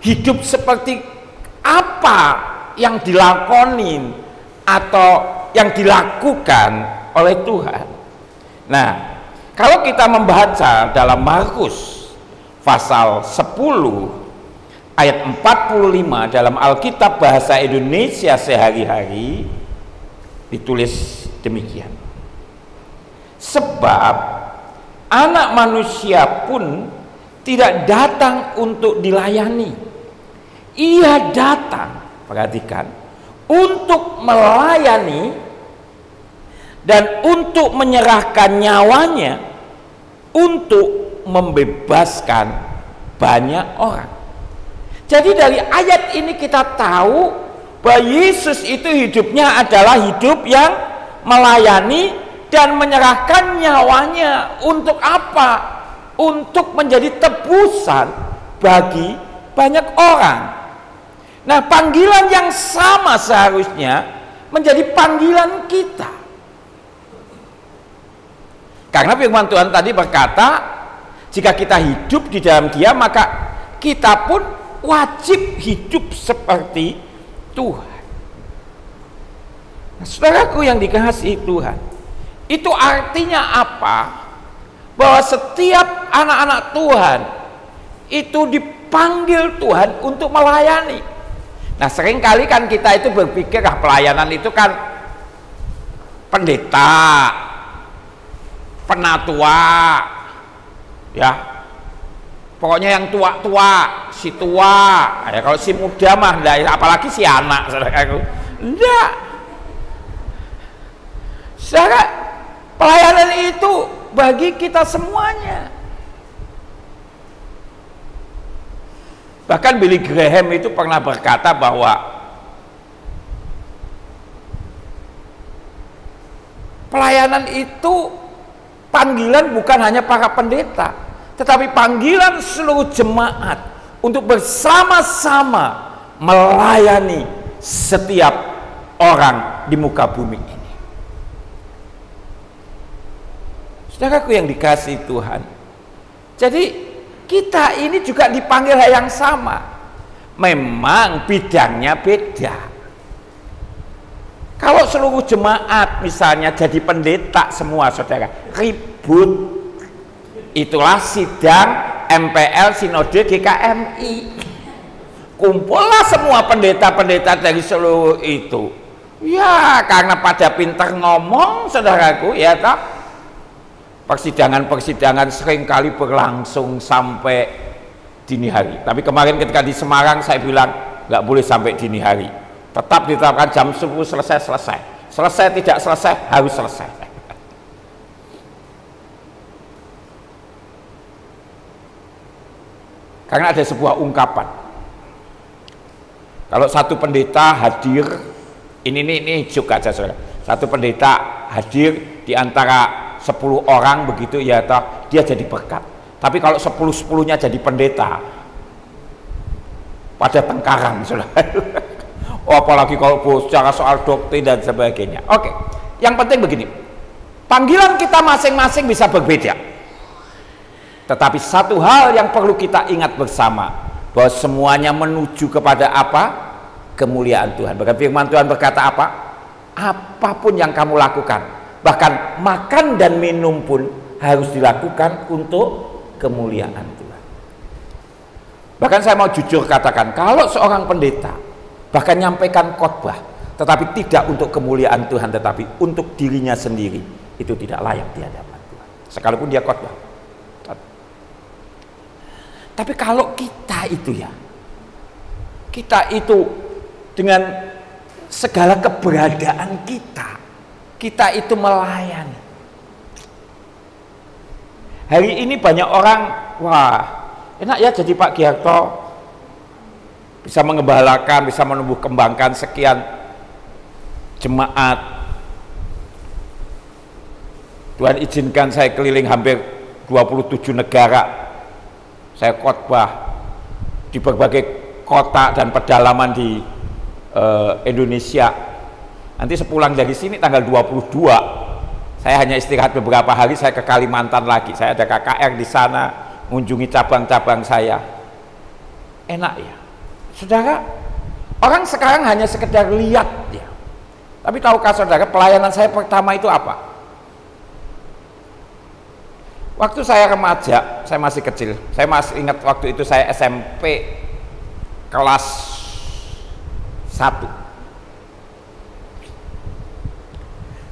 hidup seperti apa yang dilakonin atau yang dilakukan oleh Tuhan. Nah, kalau kita membaca dalam Markus pasal 10 ayat 45 dalam Alkitab bahasa Indonesia sehari-hari, ditulis demikian. Sebab anak manusia pun tidak datang untuk dilayani. Ia datang, perhatikan, untuk melayani dan untuk menyerahkan nyawanya untuk membebaskan banyak orang. Jadi dari ayat ini kita tahu bahwa Yesus itu hidupnya adalah hidup yang melayani dan menyerahkan nyawanya untuk apa? Untuk menjadi tebusan bagi banyak orang. Nah, panggilan yang sama seharusnya menjadi panggilan kita. Karena firman Tuhan tadi berkata, jika kita hidup di dalam Dia, maka kita pun wajib hidup seperti Tuhan. Nah, saudaraku yang dikasihi Tuhan, itu artinya apa? Bahwa setiap anak-anak Tuhan itu dipanggil Tuhan untuk melayani. Nah, seringkali kan kita itu berpikir pelayanan itu kan pendeta, penatua, ya, pokoknya yang tua-tua, si tua. Ya, kalau si muda mah, apalagi si anak, saudaraku, enggak. Saudara, pelayanan itu bagi kita semuanya. Bahkan Billy Graham itu pernah berkata bahwa pelayanan itu panggilan bukan hanya para pendeta, tetapi panggilan seluruh jemaat untuk bersama-sama melayani setiap orang di muka bumi ini. Saudaraku yang dikasihi Tuhan, jadi kita ini juga dipanggil hal yang sama. Memang bidangnya beda. Kalau seluruh jemaat misalnya jadi pendeta semua, saudara, ribut. Itulah sidang MPL Sinode GKMI. Kumpullah semua pendeta-pendeta dari seluruh itu. Ya, karena pada pintar ngomong, saudaraku, ya tak? Persidangan-persidangan seringkali berlangsung sampai dini hari. Tapi kemarin ketika di Semarang saya bilang nggak boleh sampai dini hari. Tetap ditetapkan jam 10 selesai. Selesai tidak selesai harus selesai. Karena ada sebuah ungkapan. Kalau satu pendeta hadir, ini juga aja saudara. Satu pendeta hadir di antara 10 orang begitu, ya toh, dia jadi berkat. Tapi kalau 10-10-nya jadi pendeta, pada tengkaran, saudara. Oh, apalagi kalau secara soal doktrin dan sebagainya. Oke, yang penting begini, panggilan kita masing-masing bisa berbeda, tetapi satu hal yang perlu kita ingat bersama, bahwa semuanya menuju kepada apa? Kemuliaan Tuhan. Bahkan firman Tuhan berkata apa? Apapun yang kamu lakukan, bahkan makan dan minum pun harus dilakukan untuk kemuliaan Tuhan. Bahkan saya mau jujur katakan, kalau seorang pendeta bahkan nyampaikan khotbah tetapi tidak untuk kemuliaan Tuhan, tetapi untuk dirinya sendiri, itu tidak layak di hadapan Tuhan, sekalipun dia khotbah. Tapi kalau kita itu dengan segala keberadaan kita itu melayani. Hari ini banyak orang, wah enak ya jadi Pak Giarto, bisa mengembalakan, bisa menumbuh kembangkan sekian jemaat. Tuhan izinkan saya keliling hampir 27 negara. Saya khotbah di berbagai kota dan pedalaman di Indonesia. Nanti sepulang dari sini tanggal 22 saya hanya istirahat beberapa hari, saya ke Kalimantan lagi. Saya ada KKR di sana, mengunjungi cabang-cabang saya. Enak ya, Saudara, orang sekarang hanya sekedar lihat ya. Tapi tahukah saudara, pelayanan saya pertama itu apa? Waktu saya remaja, saya masih kecil. Saya masih ingat waktu itu saya SMP kelas 1.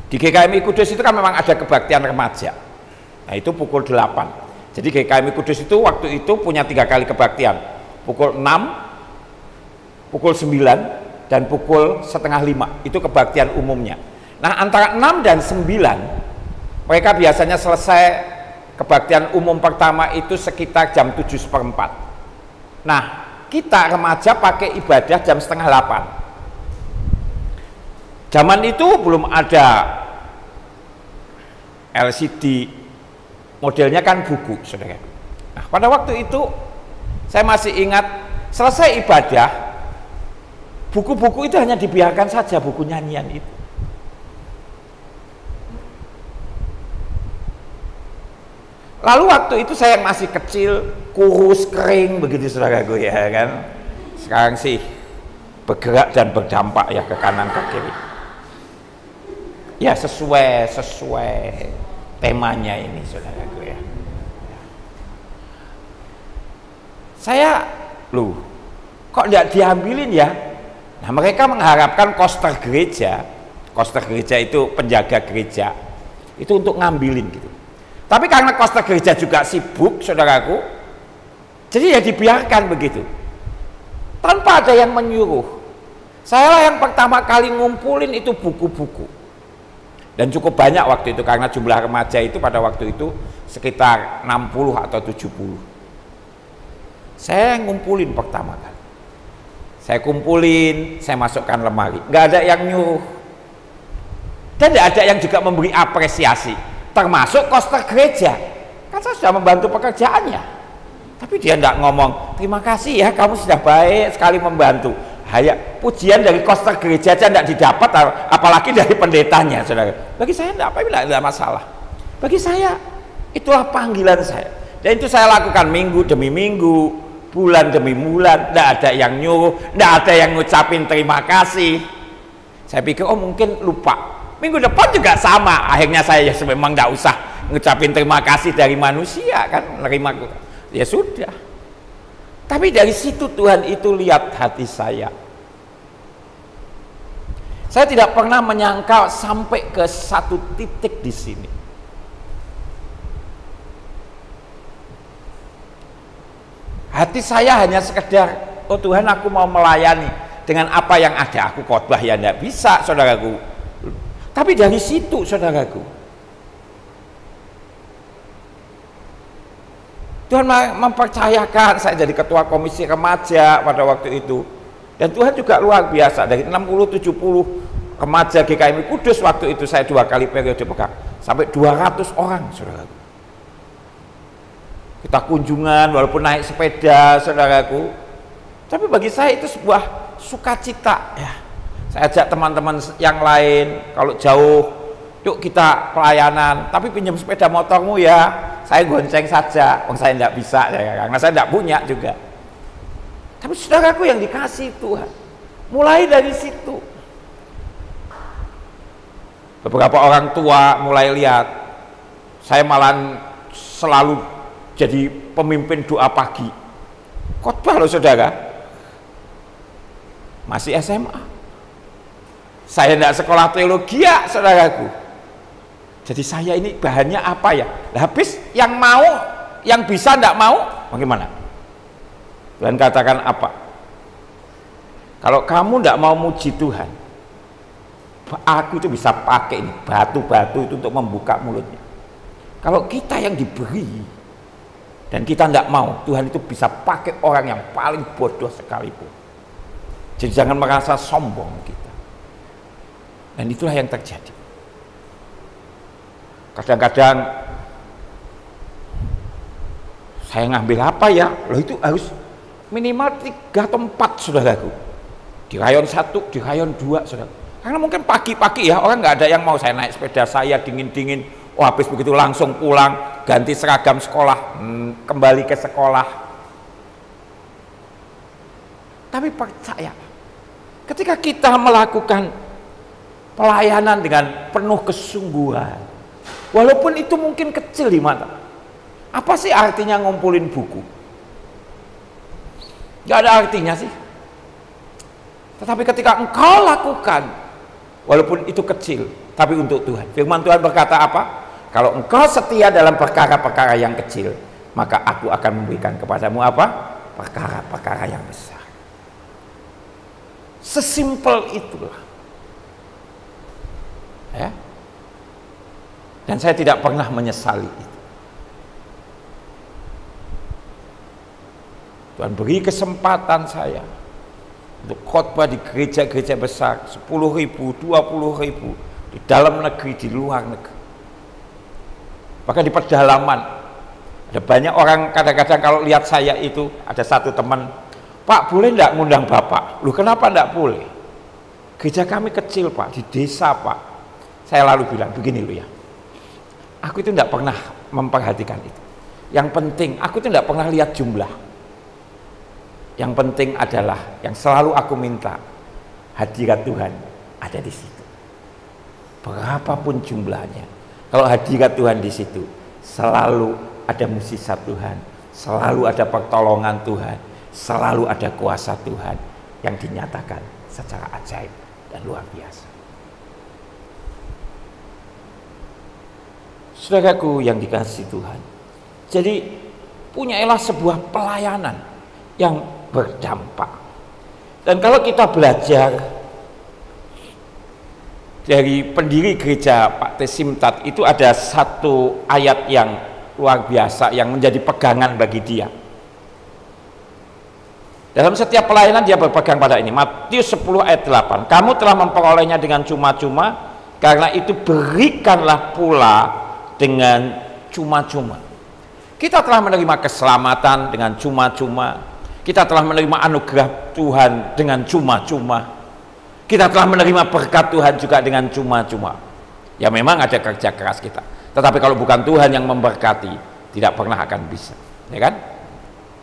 Di GKMI Kudus itu kan memang ada kebaktian remaja. Nah, itu pukul 8. Jadi GKMI Kudus itu waktu itu punya 3 kali kebaktian. Pukul 6, pukul 9, dan pukul setengah 5. Itu kebaktian umumnya. Nah, antara 6 dan 9 mereka biasanya selesai kebaktian umum pertama itu sekitar jam 7:15. Nah, kita remaja pakai ibadah jam setengah 8. Zaman itu belum ada LCD, modelnya kan buku, saudara. Nah, pada waktu itu saya masih ingat, selesai ibadah, buku-buku itu hanya dibiarkan saja, buku nyanyian itu. Lalu waktu itu saya masih kecil, kurus, kering begitu saudaraku ya kan. Sekarang sih bergerak dan berdampak ya ke kanan ke kiri. Ya sesuai temanya ini saudaraku ya. Saya, loh, kok tidak diambilin ya? Nah, mereka mengharapkan koster gereja itu penjaga gereja, itu untuk ngambilin gitu. Tapi karena koster gereja juga sibuk, saudaraku, jadi ya dibiarkan begitu, tanpa ada yang menyuruh. Saya lah yang pertama kali ngumpulin itu buku-buku, dan cukup banyak waktu itu karena jumlah remaja itu pada waktu itu sekitar 60 atau 70. Saya ngumpulin pertama kali. Saya kumpulin, saya masukkan lemari. Nggak ada yang nyuruh. Dan tidak ada yang juga memberi apresiasi. Termasuk koster gereja. Kan saya sudah membantu pekerjaannya. Tapi dia tidak ngomong, terima kasih ya kamu sudah baik sekali membantu. Hanya pujian dari koster gereja aja tidak didapat, apalagi dari pendetanya, saudara. Bagi saya tidak ada masalah. Bagi saya, itulah panggilan saya. Dan itu saya lakukan minggu demi minggu, bulan demi bulan, tidak ada yang nyuruh, tidak ada yang ngucapin terima kasih. Saya pikir, oh mungkin lupa. Minggu depan juga sama. Akhirnya saya memang tidak usah ngucapin terima kasih dari manusia, kan, nerima ya sudah. Tapi dari situ Tuhan itu lihat hati saya. Saya tidak pernah menyangka sampai ke satu titik di sini. Hati saya hanya sekedar, oh Tuhan aku mau melayani dengan apa yang ada. Aku khotbah ya tidak bisa, saudaraku. Tapi dari situ, saudaraku, Tuhan mempercayakan saya jadi ketua komisi remaja pada waktu itu. Dan Tuhan juga luar biasa, dari 60-70 remaja GKMI Kudus waktu itu saya 2 kali periode pegang, sampai 200 orang, saudaraku. Kita kunjungan walaupun naik sepeda, saudaraku. Tapi bagi saya itu sebuah sukacita ya. Saya ajak teman-teman yang lain, kalau jauh, yuk kita pelayanan, tapi pinjam sepeda motormu ya, saya gonceng saja, saya tidak bisa ya, karena saya tidak punya juga. Tapi saudaraku yang dikasih Tuhan, mulai dari situ. Beberapa orang tua mulai lihat, saya malah selalu jadi pemimpin doa pagi. Khotbah loh saudara, masih SMA. Saya tidak sekolah teologi ya saudaraku. Jadi saya ini bahannya apa ya? Habis yang mau, yang bisa tidak mau, bagaimana? Tuhan katakan apa? Kalau kamu tidak mau muji Tuhan, aku itu bisa pakai ini batu-batu itu untuk membuka mulutnya. Kalau kita yang diberi dan kita tidak mau, Tuhan itu bisa pakai orang yang paling bodoh sekalipun. Jadi jangan merasa sombong kita. Dan itulah yang terjadi. Kadang-kadang saya ngambil apa ya? Loh itu harus minimal 3 atau 4 saudaraku. Di rayon 1, di rayon 2 saudara. Karena mungkin pagi-pagi ya orang nggak ada yang mau, saya naik sepeda saya dingin-dingin. Oh habis begitu langsung pulang, ganti seragam sekolah, kembali ke sekolah. Tapi percaya, ketika kita melakukan pelayanan dengan penuh kesungguhan, walaupun itu mungkin kecil di mata, apa sih artinya ngumpulin buku? Gak ada artinya sih. Tetapi ketika engkau lakukan, walaupun itu kecil, tapi untuk Tuhan. Firman Tuhan berkata apa? Kalau engkau setia dalam perkara-perkara yang kecil, maka aku akan memberikan kepadamu apa? Perkara-perkara yang besar. Sesimpel itulah. Ya. Dan saya tidak pernah menyesali itu. Tuhan beri kesempatan saya untuk khotbah di gereja-gereja besar, 10.000, 20.000, di dalam negeri, di luar negeri. Bahkan di pedalaman, ada banyak orang kadang-kadang kalau lihat saya itu, ada satu teman, Pak boleh enggak ngundang Bapak? Loh kenapa enggak boleh? Gereja kami kecil Pak, di desa Pak. Saya lalu bilang, begini loh ya, aku itu enggak pernah memperhatikan itu. Yang penting, aku itu enggak pernah lihat jumlah. Yang penting adalah, yang selalu aku minta, hadirat Tuhan ada di situ. Berapapun jumlahnya, kalau hadirat Tuhan di situ, selalu ada mukjizat Tuhan, selalu ada pertolongan Tuhan, selalu ada kuasa Tuhan yang dinyatakan secara ajaib dan luar biasa. Saudaraku yang dikasihi Tuhan, jadi punyailah sebuah pelayanan yang berdampak. Dan kalau kita belajar dari pendiri gereja Pak T. Simtat, itu ada satu ayat yang luar biasa yang menjadi pegangan bagi dia. Dalam setiap pelayanan dia berpegang pada ini. Matius 10 ayat 8. Kamu telah memperolehnya dengan cuma-cuma, karena itu berikanlah pula dengan cuma-cuma. Kita telah menerima keselamatan dengan cuma-cuma. Kita telah menerima anugerah Tuhan dengan cuma-cuma. Kita telah menerima berkat Tuhan juga dengan cuma-cuma. Ya memang ada kerja keras kita. Tetapi kalau bukan Tuhan yang memberkati, tidak pernah akan bisa. Ya kan?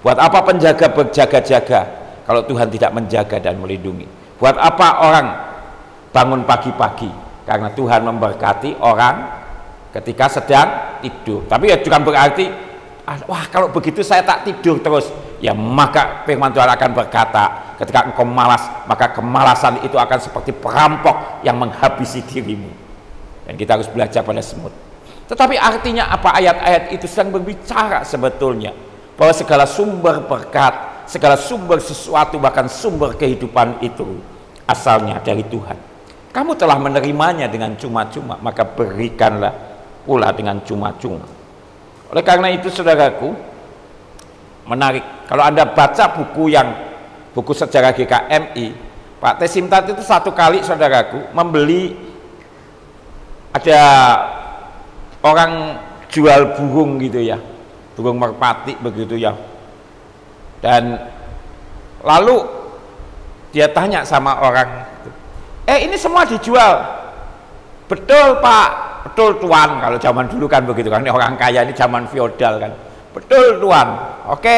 Buat apa penjaga berjaga-jaga kalau Tuhan tidak menjaga dan melindungi? Buat apa orang bangun pagi-pagi? Karena Tuhan memberkati orang ketika sedang tidur. Tapi ya bukan berarti, wah kalau begitu saya tak tidur terus. Ya maka firman Tuhan akan berkata, ketika engkau malas, maka kemalasan itu akan seperti perampok yang menghabisi dirimu. Dan kita harus belajar pada semut. Tetapi artinya apa? Ayat-ayat itu sedang berbicara sebetulnya bahwa segala sumber berkat, segala sumber sesuatu, bahkan sumber kehidupan itu asalnya dari Tuhan. Kamu telah menerimanya dengan cuma-cuma, maka berikanlah pula dengan cuma-cuma. Oleh karena itu saudaraku, menarik kalau Anda baca buku sejarah GKMI, Pak T. Simtat itu satu kali saudaraku membeli, ada orang jual burung gitu ya, burung merpati begitu ya, dan lalu dia tanya sama orang, ini semua dijual? Betul Pak, betul Tuan. Kalau zaman dulu kan begitu kan, orang kaya ini zaman feodal kan. Betul Tuan. Oke,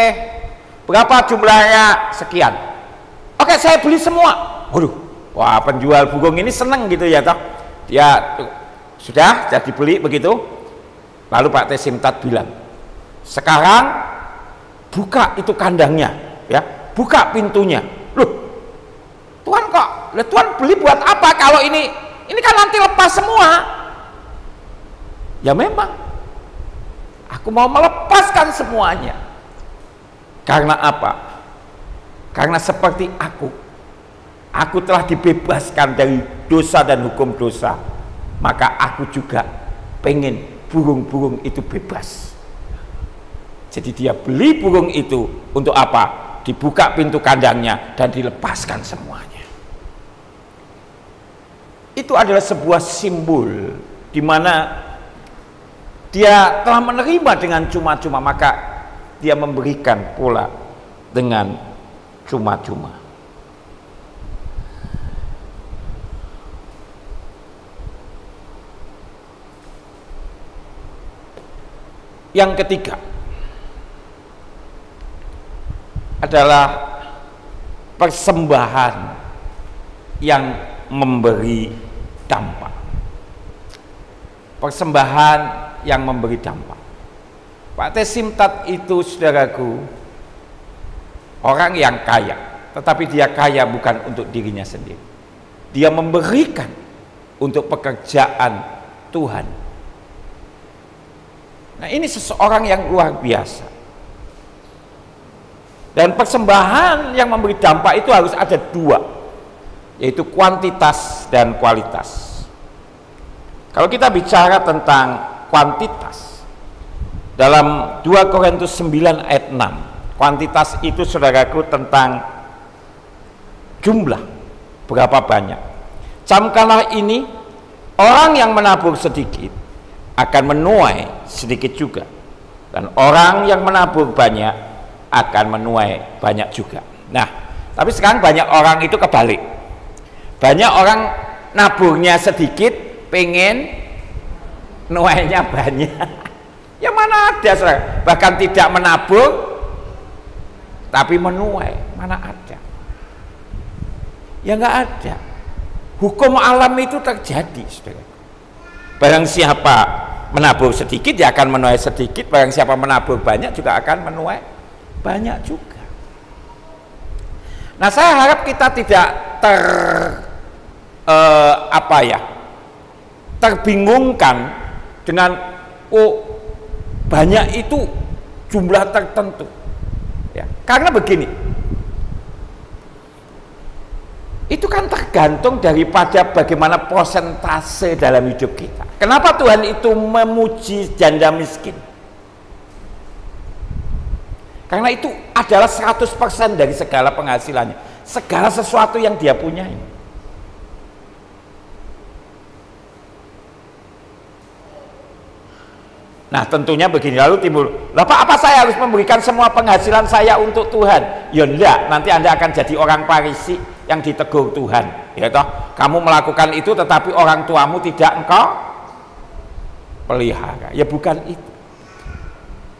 berapa jumlahnya? Sekian. Oke, saya beli semua. Waduh, wah penjual burung ini seneng gitu ya toh. Dia sudah jadi beli begitu. Lalu Pak T. Simtat bilang, sekarang buka itu kandangnya, ya, buka pintunya. Loh, Tuan kok? Lah Tuan beli buat apa kalau ini kan nanti lepas semua? Ya memang, aku mau melepaskan semuanya. Karena apa? Karena seperti aku telah dibebaskan dari dosa dan hukum dosa, maka aku juga pengen burung-burung itu bebas. Jadi dia beli burung itu untuk apa? Dibuka pintu kandangnya dan dilepaskan semuanya. Itu adalah sebuah simbol di mana dia telah menerima dengan cuma-cuma, maka dia memberikan pula dengan cuma-cuma. Yang ketiga adalah persembahan yang memberi dampak. Persembahan yang memberi dampak. Pak T. Simtat itu, saudaraku, orang yang kaya, tetapi dia kaya bukan untuk dirinya sendiri. Dia memberikan untuk pekerjaan Tuhan. Nah, ini seseorang yang luar biasa. Dan persembahan yang memberi dampak itu harus ada dua, yaitu kuantitas dan kualitas. Kalau kita bicara tentang kuantitas, dalam 2 Korintus 9 ayat 6, kuantitas itu, saudaraku, tentang jumlah, berapa banyak. Camkanlah ini, orang yang menabur sedikit akan menuai sedikit juga, dan orang yang menabur banyak akan menuai banyak juga. Nah, tapi sekarang banyak orang itu kebalik. Banyak orang naburnya sedikit, pengen nuainya banyak. Ya mana ada, saudara, bahkan tidak menabur tapi menuai, mana ada? Ya nggak ada. Hukum alam itu terjadi, saudara. Barang siapa menabur sedikit, dia akan menuai sedikit. Barang siapa menabur banyak, juga akan menuai banyak juga. Nah, saya harap kita tidak terbingungkan dengan banyak itu jumlah tertentu, ya, karena begini, itu kan tergantung daripada bagaimana persentase dalam hidup kita. Kenapa Tuhan itu memuji janda miskin? Karena itu adalah 100% dari segala penghasilannya, segala sesuatu yang dia punyai. Nah, tentunya begini, lalu timbul, lah Pak, apa saya harus memberikan semua penghasilan saya untuk Tuhan? Ya enggak, nanti Anda akan jadi orang Farisi yang ditegur Tuhan. Ya toh, kamu melakukan itu tetapi orang tuamu tidak engkau pelihara. Ya bukan itu.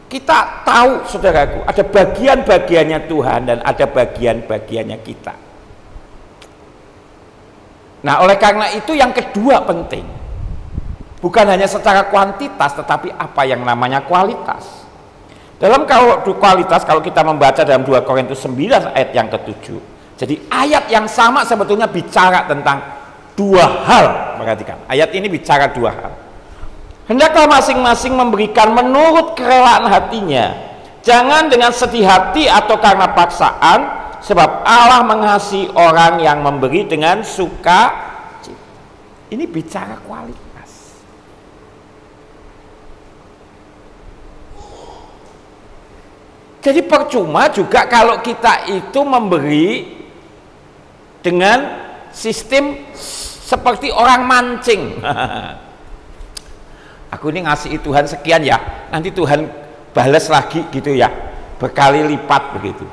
Kita tahu, saudaraku, ada bagian-bagiannya Tuhan dan ada bagian-bagiannya kita. Nah, oleh karena itu yang kedua penting. Bukan hanya secara kuantitas, tetapi apa yang namanya kualitas. Dalam kualitas, kalau kita membaca dalam 2 Korintus 9 ayat yang ke-7, jadi ayat yang sama sebetulnya bicara tentang dua hal. Perhatikan, ayat ini bicara dua hal. Hendaklah masing-masing memberikan menurut kerelaan hatinya, jangan dengan sedih hati atau karena paksaan, sebab Allah mengasihi orang yang memberi dengan sukacita. Ini bicara kualitas. Jadi percuma juga kalau kita itu memberi dengan sistem seperti orang mancing. Aku ini ngasih Tuhan sekian ya, nanti Tuhan balas lagi gitu ya, berkali lipat begitu.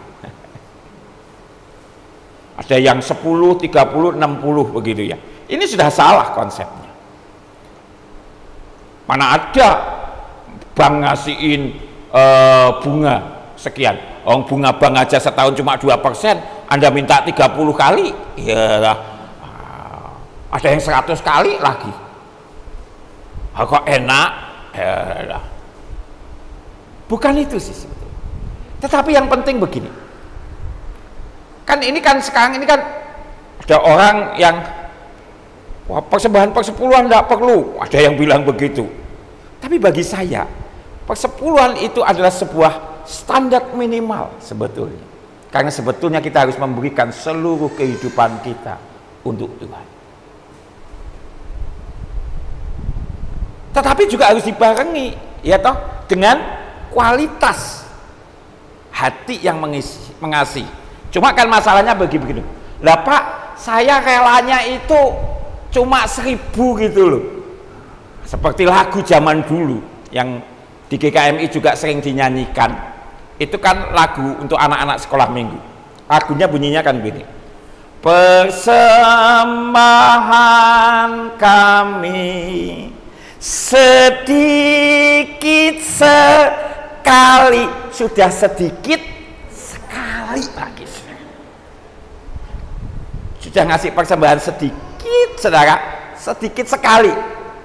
Ada yang 10, 30, 60 begitu ya. Ini sudah salah konsepnya. Mana ada bank ngasihin bunga sekian, bunga bank aja setahun cuma 2%, Anda minta 30 kali, ya ada yang 100 kali lagi. Kok enak, ya. Bukan itu sih sebetulnya. Tetapi yang penting begini, kan ini kan sekarang ini kan ada orang yang persembahan persepuluhan tidak perlu, ada yang bilang begitu. Tapi bagi saya persepuluhan itu adalah sebuah standar minimal sebetulnya, karena sebetulnya kita harus memberikan seluruh kehidupan kita untuk Tuhan. Tetapi juga harus dibarengi, ya toh, dengan kualitas hati yang mengasihi. Cuma kan masalahnya begini, lah Pak, saya relanya itu cuma 1000 gitu loh, seperti lagu zaman dulu yang di GKMI juga sering dinyanyikan. Itu kan lagu untuk anak-anak sekolah minggu. Lagunya bunyinya kan begini, persembahan kami sedikit sekali, sudah sedikit sekali lagi. sudah ngasih persembahan sedikit, saudara, sedikit sekali.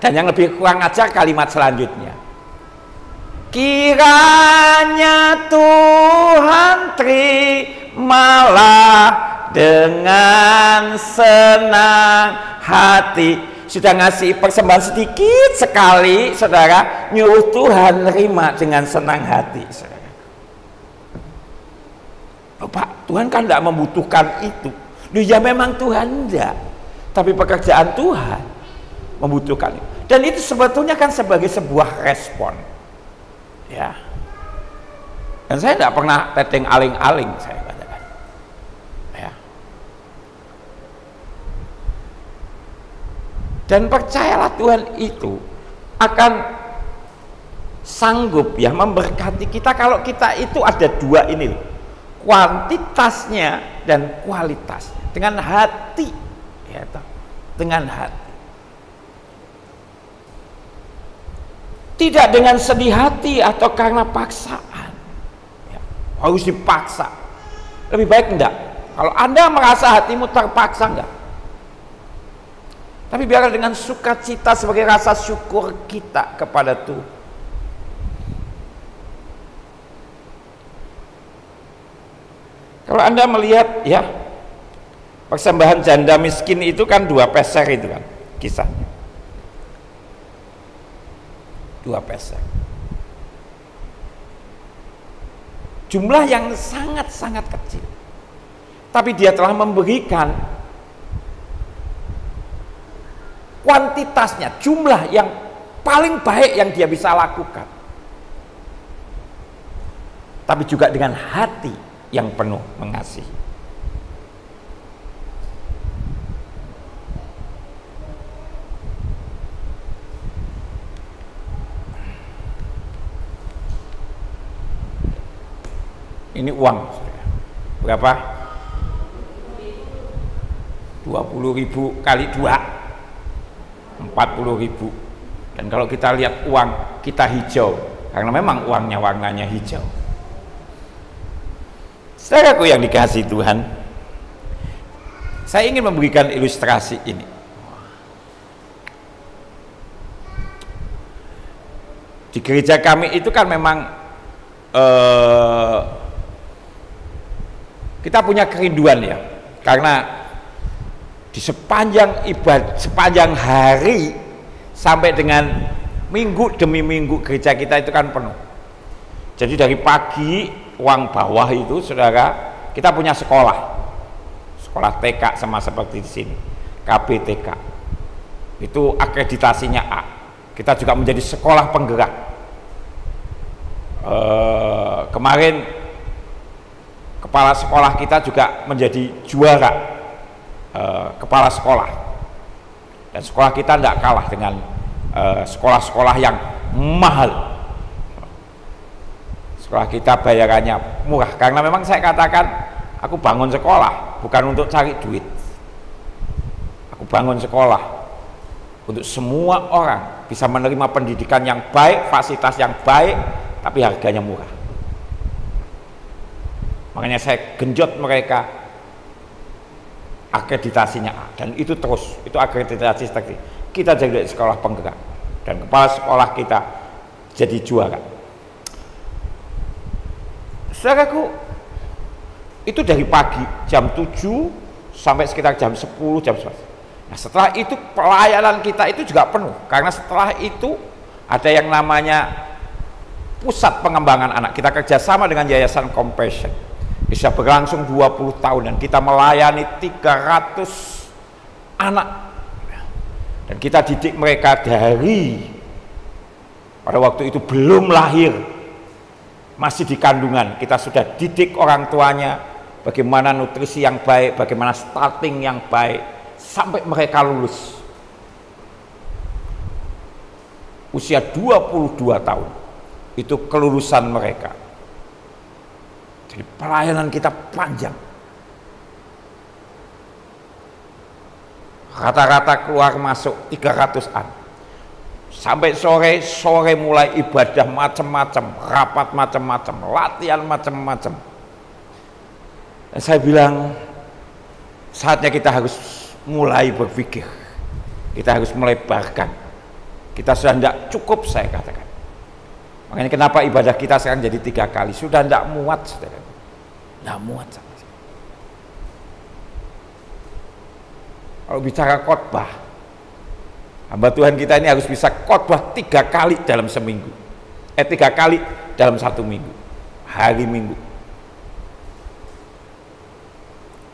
Dan yang lebih kurang ajar kalimat selanjutnya, kiranya Tuhan terimalah dengan senang hati. Sudah ngasih persembahan sedikit sekali, saudara, nyuruh Tuhan terima dengan senang hati, saudara. Oh, Pak, Tuhan kan tidak membutuhkan itu. Ya memang Tuhan tidak, tapi pekerjaan Tuhan membutuhkan itu. Dan itu sebetulnya kan sebagai sebuah respon, ya. Dan saya tidak pernah teteng aling-aling, saya katakan, ya. Dan percayalah Tuhan itu akan sanggup ya memberkati kita kalau kita itu ada dua ini, kuantitasnya dan kualitasnya, dengan hati, ya, dengan hati. Tidak dengan sedih hati atau karena paksaan, ya, harus dipaksa. Lebih baik enggak. Kalau Anda merasa hatimu terpaksa, enggak. Tapi biarlah dengan sukacita sebagai rasa syukur kita kepada Tuhan. Kalau Anda melihat ya, persembahan janda miskin itu kan 2 peser itu kan kisahnya. 2 peser. Jumlah yang sangat-sangat kecil. Tapi dia telah memberikan kuantitasnya, jumlah yang paling baik yang dia bisa lakukan. Tapi juga dengan hati yang penuh mengasihi. Ini uang berapa? 20.000 kali 2 40.000. Dan kalau kita lihat uang kita hijau, karena memang uangnya warnanya hijau. Saudaraku yang dikasihi Tuhan, saya ingin memberikan ilustrasi ini. Di gereja kami itu kan memang kita punya kerinduan ya, karena di sepanjang ibadah, sepanjang hari sampai dengan minggu demi minggu gereja kita itu kan penuh. Jadi dari pagi uang bawah itu, saudara, kita punya sekolah TK sama seperti di sini, KBTK. Itu akreditasinya A. Kita juga menjadi sekolah penggerak. Kemarin kepala sekolah kita juga menjadi juara kepala sekolah, dan sekolah kita tidak kalah dengan sekolah-sekolah yang mahal. Sekolah kita bayarannya murah, karena memang saya katakan aku bangun sekolah bukan untuk cari duit. Aku bangun sekolah untuk semua orang bisa menerima pendidikan yang baik, fasilitas yang baik, tapi harganya murah. Makanya saya genjot mereka akreditasinya A, dan itu terus, itu akreditasi seperti kita jadi sekolah penggerak, dan kepala sekolah kita jadi juara. Saudaraku, itu dari pagi jam 7 sampai sekitar jam 10, jam 11. Nah, setelah itu pelayanan kita itu juga penuh, karena setelah itu ada yang namanya pusat pengembangan anak. Kita kerjasama dengan Yayasan Compassion. Bisa berlangsung 20 tahun dan kita melayani 300 anak. Dan kita didik mereka dari pada waktu itu belum lahir, masih di kandungan. Kita sudah didik orang tuanya bagaimana nutrisi yang baik, bagaimana starting yang baik, sampai mereka lulus. Usia 22 tahun itu kelulusan mereka. Jadi pelayanan kita panjang. Rata-rata keluar masuk 300-an. Sampai sore mulai ibadah macam-macam, rapat macam-macam, latihan macam-macam. Dan saya bilang, saatnya kita harus mulai berpikir, kita harus melebarkan. Kita sudah tidak cukup, saya katakan. Makanya kenapa ibadah kita sekarang jadi 3 kali, sudah tidak muat, saudara, tidak muat sama sekali. Kalau bicara khotbah, hamba Tuhan kita ini harus bisa khotbah 3 kali dalam seminggu, 3 kali dalam 1 minggu, hari Minggu.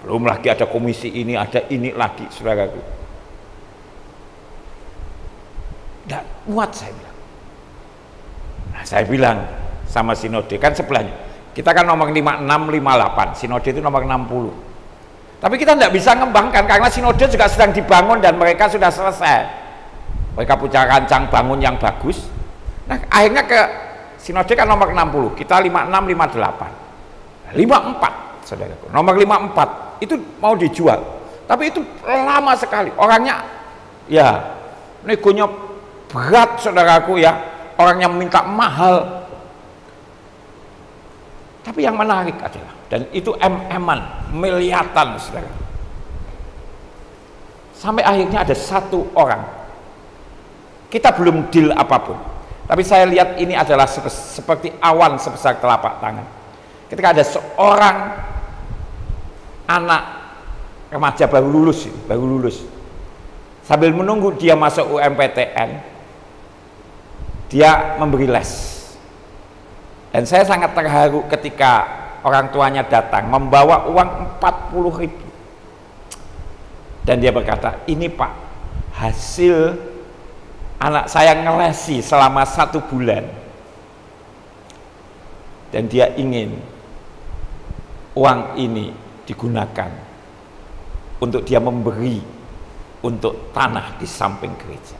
Belum lagi ada komisi ini, ada ini lagi, saudaraku. Tidak muat, saya bilang. Nah, saya bilang sama sinode, kan sebelahnya kita kan nomor 56, 58, sinode itu nomor 60. Tapi kita tidak bisa mengembangkan karena sinode juga sedang dibangun dan mereka sudah selesai. Mereka punya rancang bangun yang bagus. Nah, akhirnya ke sinode kan nomor 60, kita 56, 58, 54, saudaraku. Nomor 54 itu mau dijual, tapi itu lama sekali. Orangnya, ya, negonya berat, saudaraku, ya. Orangnya minta mahal. Tapi yang menarik adalah, dan itu miliatan, saudara. Sampai akhirnya ada 1 orang. Kita belum deal apapun. Tapi saya lihat ini adalah seperti awan sebesar telapak tangan. Ketika ada seorang anak remaja baru lulus. Sambil menunggu dia masuk UMPTN, dia memberi les. Dan saya sangat terharu ketika orang tuanya datang membawa uang 40.000. Dan dia berkata, ini Pak, hasil anak saya ngelesi selama 1 bulan. Dan dia ingin uang ini digunakan untuk dia memberi untuk tanah di samping gereja.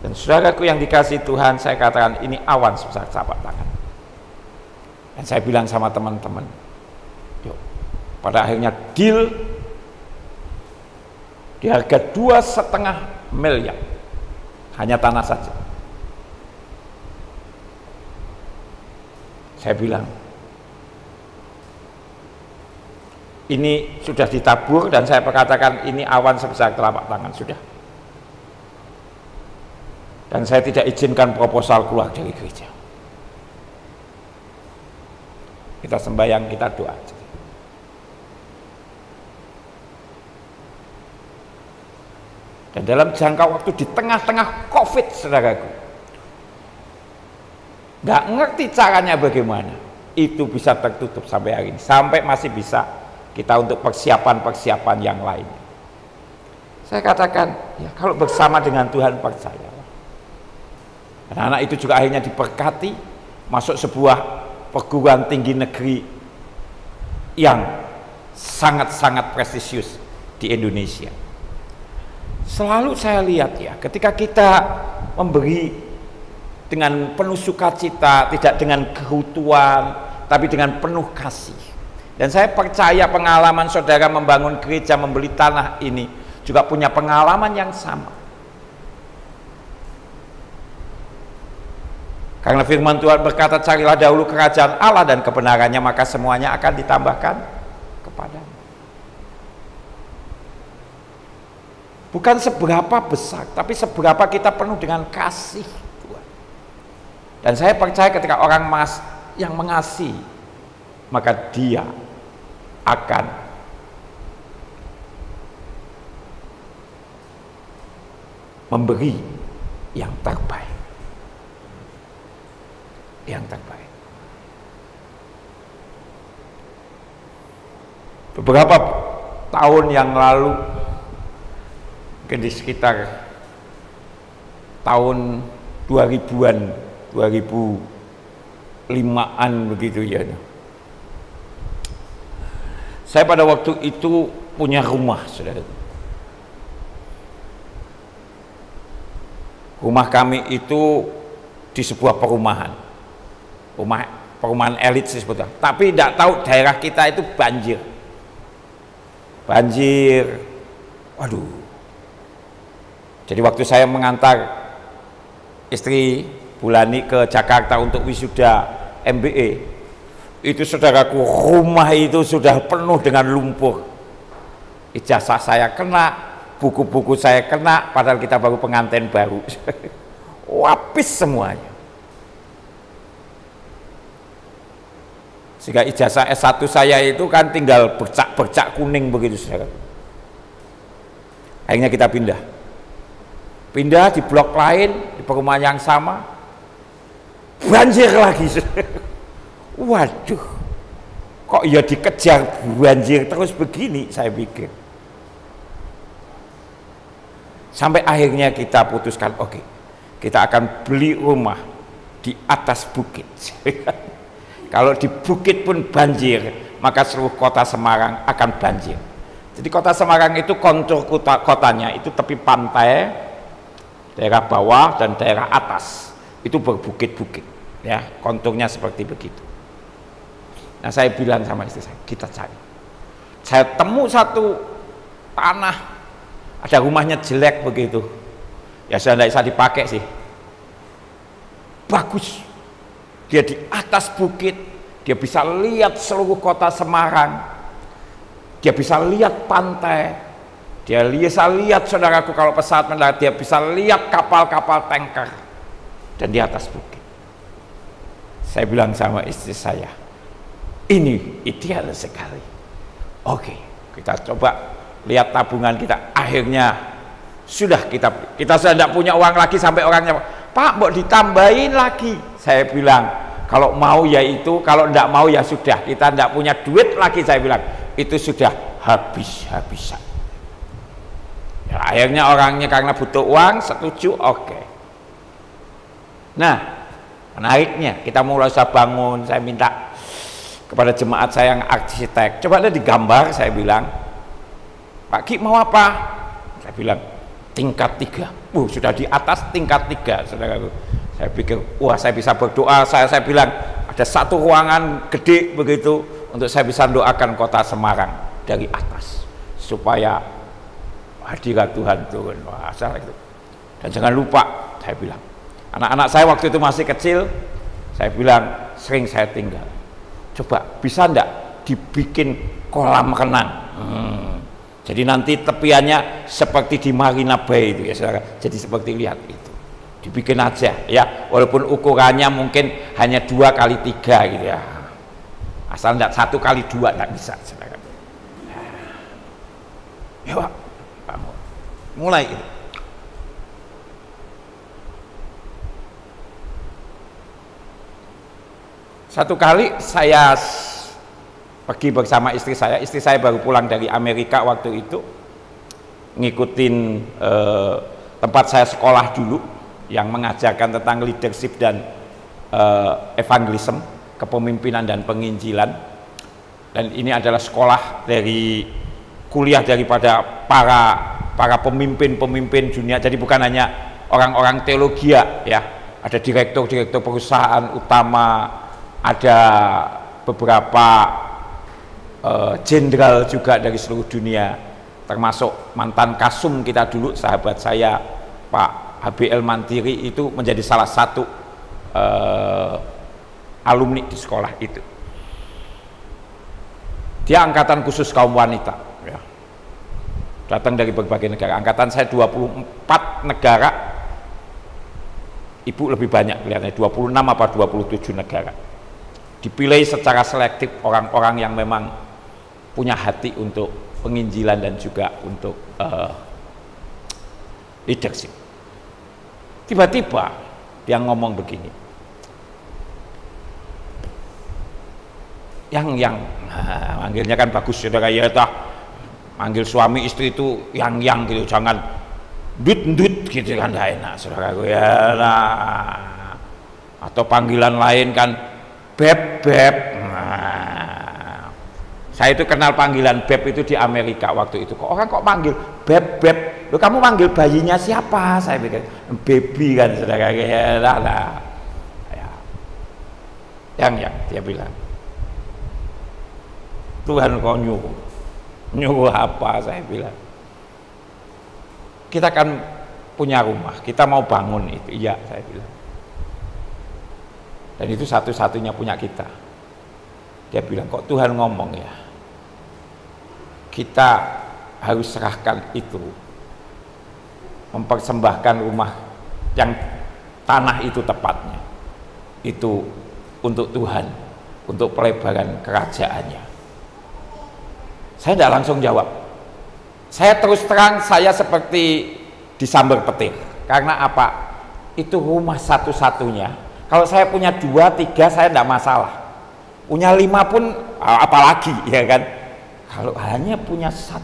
Dan saudaraku yang dikasihi Tuhan, saya katakan ini awan sebesar telapak tangan. Dan saya bilang sama teman-teman, yuk, pada akhirnya deal di harga 2,5 miliar, hanya tanah saja. Saya bilang, ini sudah ditabur, dan saya katakan ini awan sebesar telapak tangan, sudah. Dan saya tidak izinkan proposal keluar dari gereja. Kita sembahyang, kita doa. Dan dalam jangka waktu di tengah-tengah COVID, saudaraku, nggak ngerti caranya bagaimana, itu bisa tertutup sampai hari ini, sampai masih bisa kita untuk persiapan-persiapan yang lain. Saya katakan, ya kalau bersama dengan Tuhan, percaya. Anak-anak itu juga akhirnya diberkati masuk sebuah perguruan tinggi negeri yang sangat-sangat prestisius di Indonesia. Selalu saya lihat, ya, ketika kita memberi dengan penuh sukacita, tidak dengan kehutuan, tapi dengan penuh kasih. Dan saya percaya pengalaman saudara membangun gereja, membeli tanah ini juga punya pengalaman yang sama. Karena firman Tuhan berkata, carilah dahulu kerajaan Allah dan kebenarannya, maka semuanya akan ditambahkan kepadamu. Bukan seberapa besar, tapi seberapa kita penuh dengan kasih Tuhan. Dan saya percaya ketika orang yang mengasihi, maka dia akan memberi yang terbaik. Yang terbaik. Beberapa tahun yang lalu, mungkin di sekitar tahun 2000-an, 2005-an begitu ya. Saya pada waktu itu punya rumah, saudara. Rumah kami itu di sebuah perumahan. Perumahan elit sih sebetulnya, tapi tidak tahu daerah kita itu banjir, waduh. Jadi waktu saya mengantar istri Bulani ke Jakarta untuk wisuda MBA, itu saudaraku, rumah itu sudah penuh dengan lumpur, ijazah saya kena, buku-buku saya kena, padahal kita baru pengantin baru. Habis semuanya. Sehingga ijazah S1 saya itu kan tinggal bercak-bercak kuning begitu, saudara. Akhirnya kita pindah di blok lain, di perumahan yang sama, banjir lagi. Waduh, kok ya dikejar banjir terus begini, saya pikir. Sampai akhirnya kita putuskan, oke, kita akan beli rumah di atas bukit. Kalau di bukit pun banjir, maka seluruh kota Semarang akan banjir. Jadi kota Semarang itu kontur kotanya itu tepi pantai, daerah bawah dan daerah atas itu berbukit-bukit, ya, konturnya seperti begitu. Nah, saya bilang sama istri saya, kita cari. Saya temu satu tanah, ada rumahnya jelek begitu, ya sudah tidak bisa dipakai sih. Bagus, dia di atas bukit, dia bisa lihat seluruh kota Semarang, dia bisa lihat pantai, dia bisa lihat, saudaraku, kalau pesawat mendarat, dia bisa lihat kapal-kapal tanker, dan di atas bukit. Saya bilang sama istri saya, ini ideal sekali. Oke, kita coba lihat tabungan kita. Akhirnya sudah kita sudah tidak punya uang lagi, sampai orangnya, Pak, mau ditambahin lagi. Saya bilang, kalau mau ya itu, kalau tidak mau ya sudah, kita tidak punya duit lagi. Saya bilang, itu sudah habis-habisan. Ya, akhirnya orangnya karena butuh uang setuju, oke. Nah, menariknya, kita mulai usah bangun. Saya minta kepada jemaat saya yang arsitek, coba ada digambar. Saya bilang, Pak Ki mau apa? Saya bilang, tingkat 3. Sudah di atas tingkat 3, saudaraku. Saya pikir, wah, saya bisa berdoa. Saya bilang, ada satu ruangan gede begitu untuk saya bisa doakan kota Semarang dari atas supaya hadirat Tuhan turun. Wah, itu. Dan jangan lupa, saya bilang, anak-anak saya waktu itu masih kecil, saya bilang, sering saya tinggal. Coba bisa enggak dibikin kolam renang? Jadi nanti tepiannya seperti di Marina Bay itu, ya saudara. Jadi seperti lihat itu, dibikin aja ya, walaupun ukurannya mungkin hanya 2x3 gitu ya, asal enggak 1x2 enggak bisa, saudara. Ya Pak, mulai itu. Satu kali saya pergi bersama istri saya baru pulang dari Amerika waktu itu, ngikutin tempat saya sekolah dulu yang mengajarkan tentang leadership dan evangelism, kepemimpinan dan penginjilan. Dan ini adalah sekolah dari kuliah daripada para pemimpin dunia. Jadi bukan hanya orang-orang teologi ya, ada direktur perusahaan utama, ada beberapa jenderal juga dari seluruh dunia, termasuk mantan Kasum kita dulu, sahabat saya Pak HBL Mantiri itu menjadi salah satu alumni di sekolah itu. Dia angkatan khusus kaum wanita ya. Datang dari berbagai negara. Angkatan saya 24 negara, ibu lebih banyak kelihatannya, 26 apa 27 negara. Dipilih secara selektif orang-orang yang memang punya hati untuk penginjilan dan juga untuk leadership. Tiba-tiba dia ngomong begini, manggilnya kan bagus, saudara, ya tah, manggil suami istri itu yang gitu, jangan dut gitu kan, tidak enak, saudara ya. Nah, atau panggilan lain kan beb. Nah, saya itu kenal panggilan beb itu di Amerika waktu itu. Orang kok manggil beb. Loh, kamu manggil bayinya siapa? Saya pikir baby kan, saudara ya. Yang dia bilang, Tuhan kok nyuruh apa? Saya bilang, kita kan punya rumah, kita mau bangun itu. Iya, saya bilang. Dan itu satu-satunya punya kita. Dia bilang, kok Tuhan ngomong ya, kita harus serahkan itu, mempersembahkan rumah yang tanah itu tepatnya itu untuk Tuhan, untuk pelebaran kerajaannya. Saya tidak langsung jawab, saya terus terang saya seperti disambar petir. Karena apa? Itu rumah satu-satunya. Kalau saya punya 2, 3 saya tidak masalah, punya 5 pun apalagi, ya kan. Kalau hanya punya 1,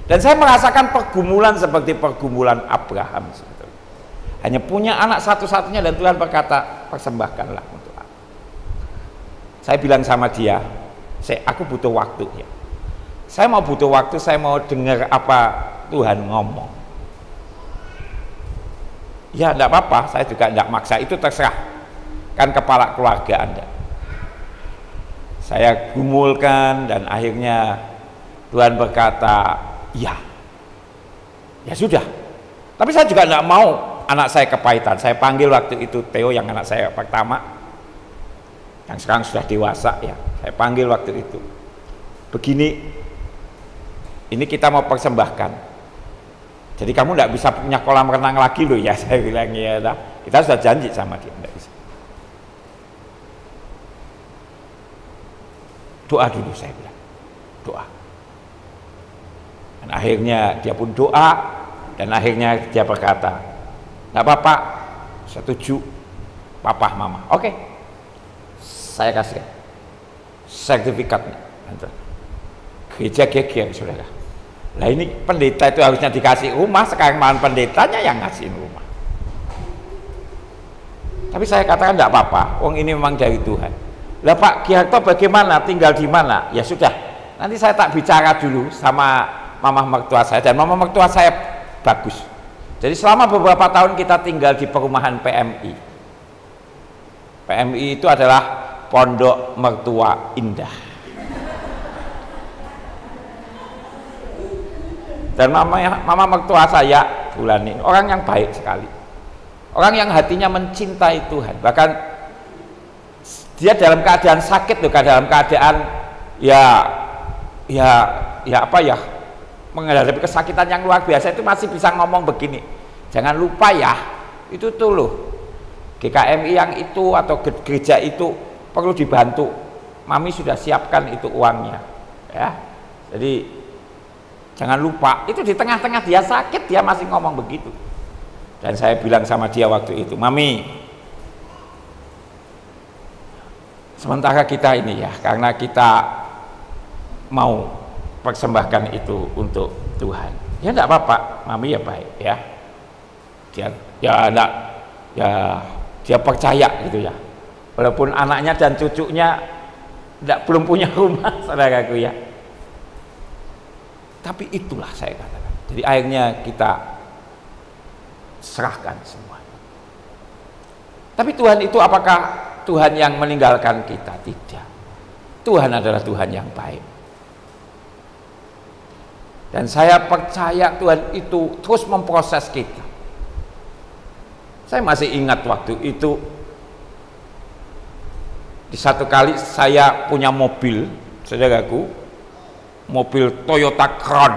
dan saya merasakan pergumulan seperti pergumulan Abraham, hanya punya anak satu-satunya dan Tuhan berkata persembahkanlah untuk aku. Saya bilang sama dia, aku butuh waktu ya, saya mau butuh waktu, saya mau dengar apa Tuhan ngomong. Ya tidak apa-apa, saya juga tidak maksa, itu terserah, kan kepala keluarga Anda. Saya gumulkan dan akhirnya Tuhan berkata ya, ya sudah. Tapi saya juga tidak mau anak saya kepahitan. Saya panggil waktu itu Theo, yang anak saya pertama, yang sekarang sudah dewasa ya, saya panggil waktu itu, begini, ini kita mau persembahkan, jadi kamu tidak bisa punya kolam renang lagi loh ya. Saya bilang ya, kita sudah janji sama dia, tidak bisa. Doa dulu, saya bilang, doa. Dan akhirnya dia pun doa, dan akhirnya dia berkata, nggak apa-apa, setuju papa mama, oke, saya kasih sertifikatnya. Gereja geger, saudara. Nah ini pendeta itu harusnya dikasih rumah, sekarang malah pendetanya yang ngasih rumah. Tapi saya katakan tidak apa-apa, wong ini memang dari Tuhan. Lah Pak Ki Harto bagaimana, tinggal di mana? Ya sudah, nanti saya tak bicara dulu sama mama mertua saya, dan mama mertua saya bagus. Jadi selama beberapa tahun kita tinggal di perumahan PMI. PMI itu adalah Pondok Mertua Indah. Dan mama mertua saya bulan ini orang yang baik sekali, orang yang hatinya mencintai Tuhan. Bahkan dia dalam keadaan sakit, juga dalam keadaan menghadapi kesakitan yang luar biasa, itu masih bisa ngomong begini, jangan lupa ya, itu tuh loh GKMI yang itu atau gereja itu perlu dibantu, mami sudah siapkan itu uangnya ya, jadi jangan lupa. Itu di tengah-tengah dia sakit, dia masih ngomong begitu. Dan saya bilang sama dia waktu itu, mami, sementara kita ini ya, karena kita mau persembahkan itu untuk Tuhan, ya enggak apa-apa, mami ya baik ya, dia percaya gitu ya, walaupun anaknya dan cucunya belum punya rumah, saudaraku ya. Tapi itulah saya katakan, jadi akhirnya kita serahkan semua. Tapi Tuhan itu apakah Tuhan yang meninggalkan kita? Tidak. Tuhan adalah Tuhan yang baik. Dan saya percaya Tuhan itu terus memproses kita. Saya masih ingat waktu itu, di satu kali saya punya mobil, saudaraku, mobil Toyota Crown.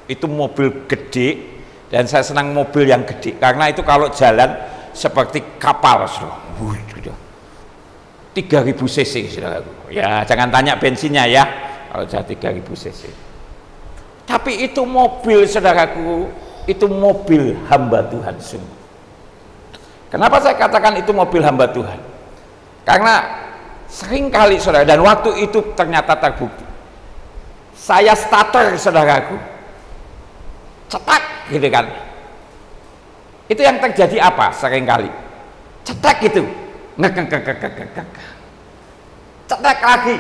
Itu mobil gede, dan saya senang mobil yang gede karena itu kalau jalan seperti kapal, 3000 cc, saudaraku. Ya jangan tanya bensinnya ya, kalau sudah 3000 cc. Tapi itu mobil, saudaraku, itu mobil hamba Tuhan sungguh. Kenapa saya katakan itu mobil hamba Tuhan? Karena seringkali, saudara, dan waktu itu ternyata terbukti, saya starter, saudaraku, cetak gitu kan. Itu yang terjadi apa? Seringkali cetak gitu, cetak lagi,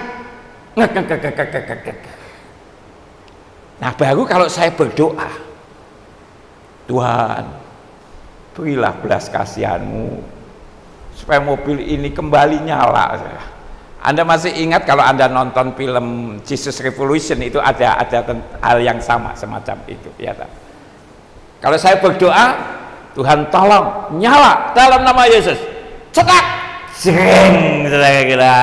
nah baru kalau saya berdoa, Tuhan berilah belas kasihan-Mu supaya mobil ini kembali nyala. Anda masih ingat kalau Anda nonton film Jesus Revolution, itu ada hal yang sama semacam itu ya. Kalau saya berdoa, Tuhan tolong nyala dalam nama Yesus, cetak, jeng, saudara,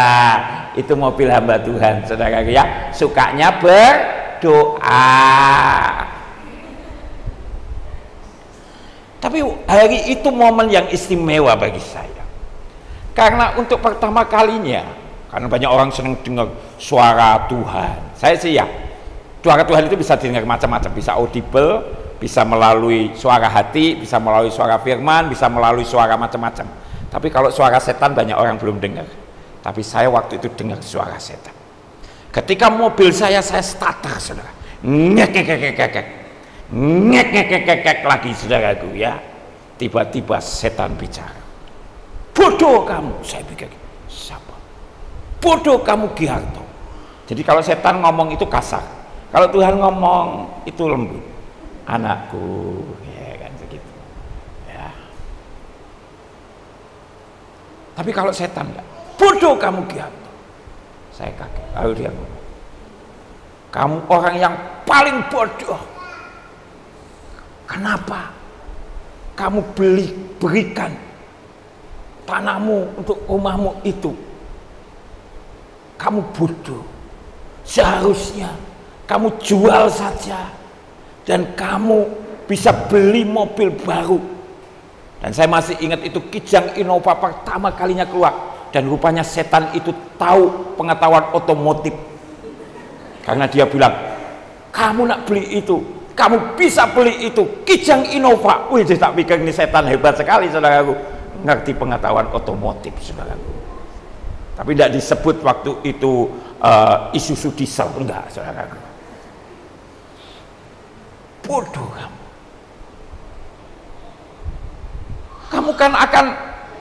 itu mobil hamba Tuhan, saudara ya, sukanya doa. Tapi hari itu momen yang istimewa bagi saya, karena untuk pertama kalinya, karena banyak orang senang dengar suara Tuhan. Saya sih ya, suara Tuhan itu bisa didengar macam-macam, bisa audible, bisa melalui suara hati, bisa melalui suara firman, bisa melalui suara macam-macam. Tapi kalau suara setan banyak orang belum dengar. Tapi saya waktu itu dengar suara setan. Ketika mobil saya starter, saudara, ngek lagi, saudaraku ya. Tiba-tiba setan bicara. Bodoh kamu, saya pikir. Siapa? Bodoh kamu, Ki Harto. Jadi kalau setan ngomong itu kasar, kalau Tuhan ngomong itu lembut. Anakku, ya kan begitu. Ya. Tapi kalau setan enggak, bodoh kamu, Ki Harto. Saya kaget. Lalu dia ngomong, kamu orang yang paling bodoh. Kenapa kamu berikan tanahmu untuk rumahmu itu? Kamu bodoh. Seharusnya kamu jual saja dan kamu bisa beli mobil baru. Dan saya masih ingat itu Kijang Innova pertama kalinya keluar. Dan rupanya setan itu tahu pengetahuan otomotif, karena dia bilang, kamu nak beli itu, kamu bisa beli itu, Kijang Innova. Wih, tak pikir ini setan hebat sekali, saudaraku, ngerti pengetahuan otomotif, saudaraku. Tapi tidak disebut waktu itu Isuzu diesel, enggak, saudaraku. Bodoh kamu. Kamu kan akan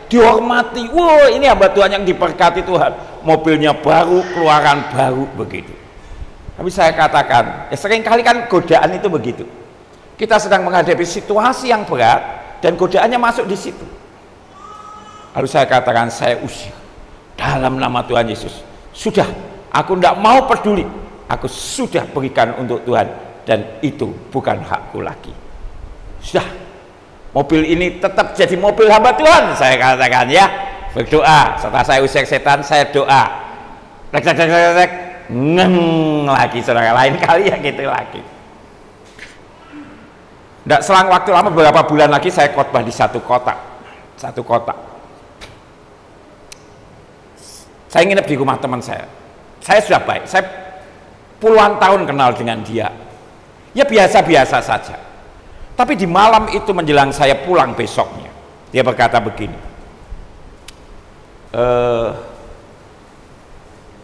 dihormati. Wow, ini hamba Tuhan yang diberkati Tuhan, mobilnya baru, keluaran baru, begitu. Tapi saya katakan, ya seringkali kan godaan itu begitu. Kita sedang menghadapi situasi yang berat dan godaannya masuk di situ. Lalu saya katakan, saya usir dalam nama Tuhan Yesus. Sudah, aku tidak mau peduli. Aku sudah berikan untuk Tuhan dan itu bukan hakku lagi. Sudah, mobil ini tetap jadi mobil hamba Tuhan, saya katakan ya. Berdoa, setelah saya usir setan, saya doa. Ngeng lagi, saudara. Lain kali ya gitu lagi. Tidak selang waktu lama, beberapa bulan lagi saya khotbah di satu kota. Saya nginep di rumah teman saya. Saya sudah baik, saya puluhan tahun kenal dengan dia. Ya biasa-biasa saja. Tapi di malam itu menjelang saya pulang besoknya, dia berkata begini,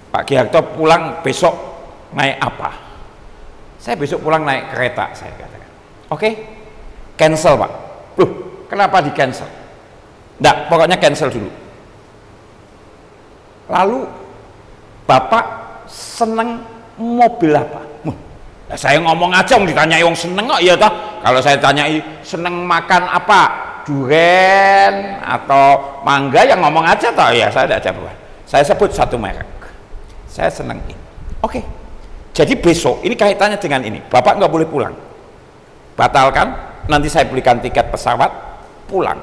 Pak Ki Harto pulang besok naik apa? Saya besok pulang naik kereta, saya katakan. Oke, cancel Pak. Loh, kenapa di cancel? Nggak, pokoknya cancel dulu. Lalu Bapak seneng mobil apa? Nah, saya ngomong aja, ditanyai wong seneng kok, iya toh. Kalau saya tanyai seneng makan apa, duren atau mangga, yang ngomong aja toh, ya saya tidak jawab. Saya sebut satu merek, saya seneng ini. Oke, jadi besok ini kaitannya dengan ini, Bapak nggak boleh pulang, batalkan, nanti saya belikan tiket pesawat pulang,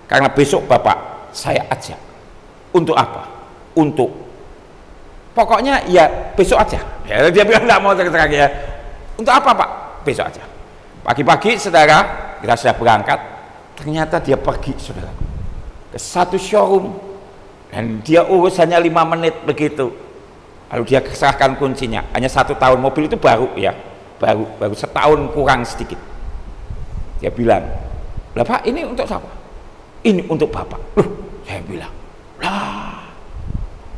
karena besok Bapak saya ajak. Untuk apa? Untuk, pokoknya ya besok aja. Ya, dia bilang nggak mau terang ya. Untuk apa Pak? Besok aja. Pagi-pagi saudara, kita sudah berangkat. Ternyata dia pergi, saudara, ke satu showroom dan dia urus hanya 5 menit begitu. Lalu dia serahkan kuncinya. Hanya 1 tahun, mobil itu baru ya, baru setahun kurang sedikit. Dia bilang, lah Pak, ini untuk siapa? Ini untuk Bapak. Loh, saya bilang, lah,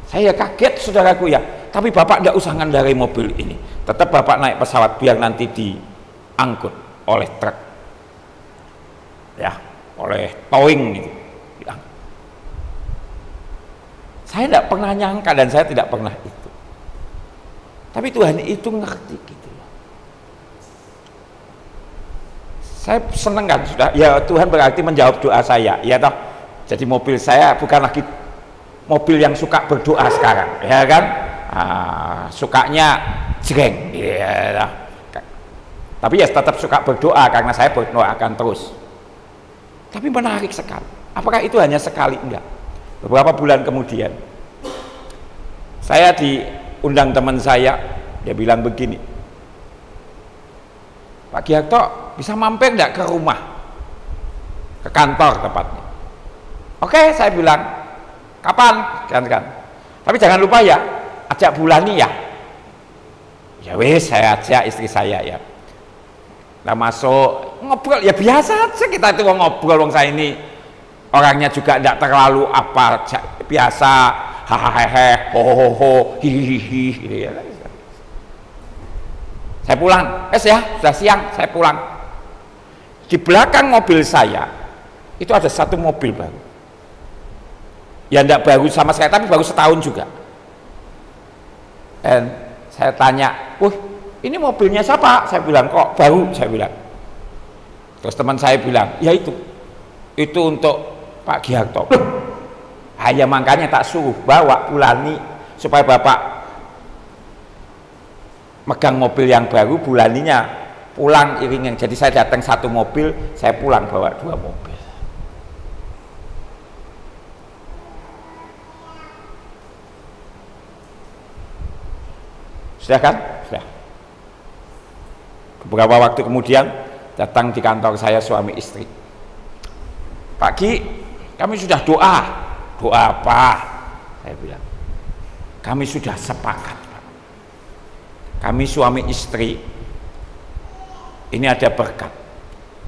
saya kaget saudaraku ya. Tapi Bapak tidak usah ngendarai mobil ini, tetap Bapak naik pesawat biar nanti diangkut oleh truk ya, oleh towing gitu. Saya tidak pernah nyangka dan saya tidak pernah itu, tapi Tuhan itu ngerti gitu. Saya seneng kan, sudah ya, Tuhan berarti menjawab doa saya ya toh. Jadi mobil saya bukan lagi mobil yang suka berdoa sekarang ya kan. Sukanya jreng ya. Tapi ya tetap suka berdoa karena saya berdoakan terus. Tapi menarik sekali. Apakah itu hanya sekali? Enggak. Beberapa bulan kemudian saya diundang teman saya, dia bilang begini, Pak Giarto bisa mampir enggak ke rumah, ke kantor tepatnya? Oke, saya bilang, kapan? Kan. Tapi jangan lupa ya, ajak Bulani ya. Ya wes, saya ajak istri saya ya. Kita masuk ngobrol ya biasa aja, kita itu ngobrol. Wong saya ini orangnya juga tidak terlalu apa, biasa, hahaha, hohoho, hihihi gitu ya. Saya pulang, ya sudah siang, saya pulang. Di belakang mobil saya itu ada satu mobil baru. Ya tidak baru sama sekali, tapi baru setahun juga. Dan saya tanya, ini mobilnya siapa? Saya bilang, kok baru? Saya bilang. Terus teman saya bilang, ya itu untuk Pak Giarto. Hanya makanya tak suruh bawa Bulani supaya Bapak megang mobil yang baru, Bulaninya pulang iringin. Jadi saya datang satu mobil, saya pulang bawa dua mobil. Sudah kan? Sudah. Beberapa waktu kemudian datang di kantor saya suami istri. Pak Ki, kami sudah doa. Doa apa? Saya bilang. Kami sudah sepakat, Pak. Kami suami istri ini ada berkat.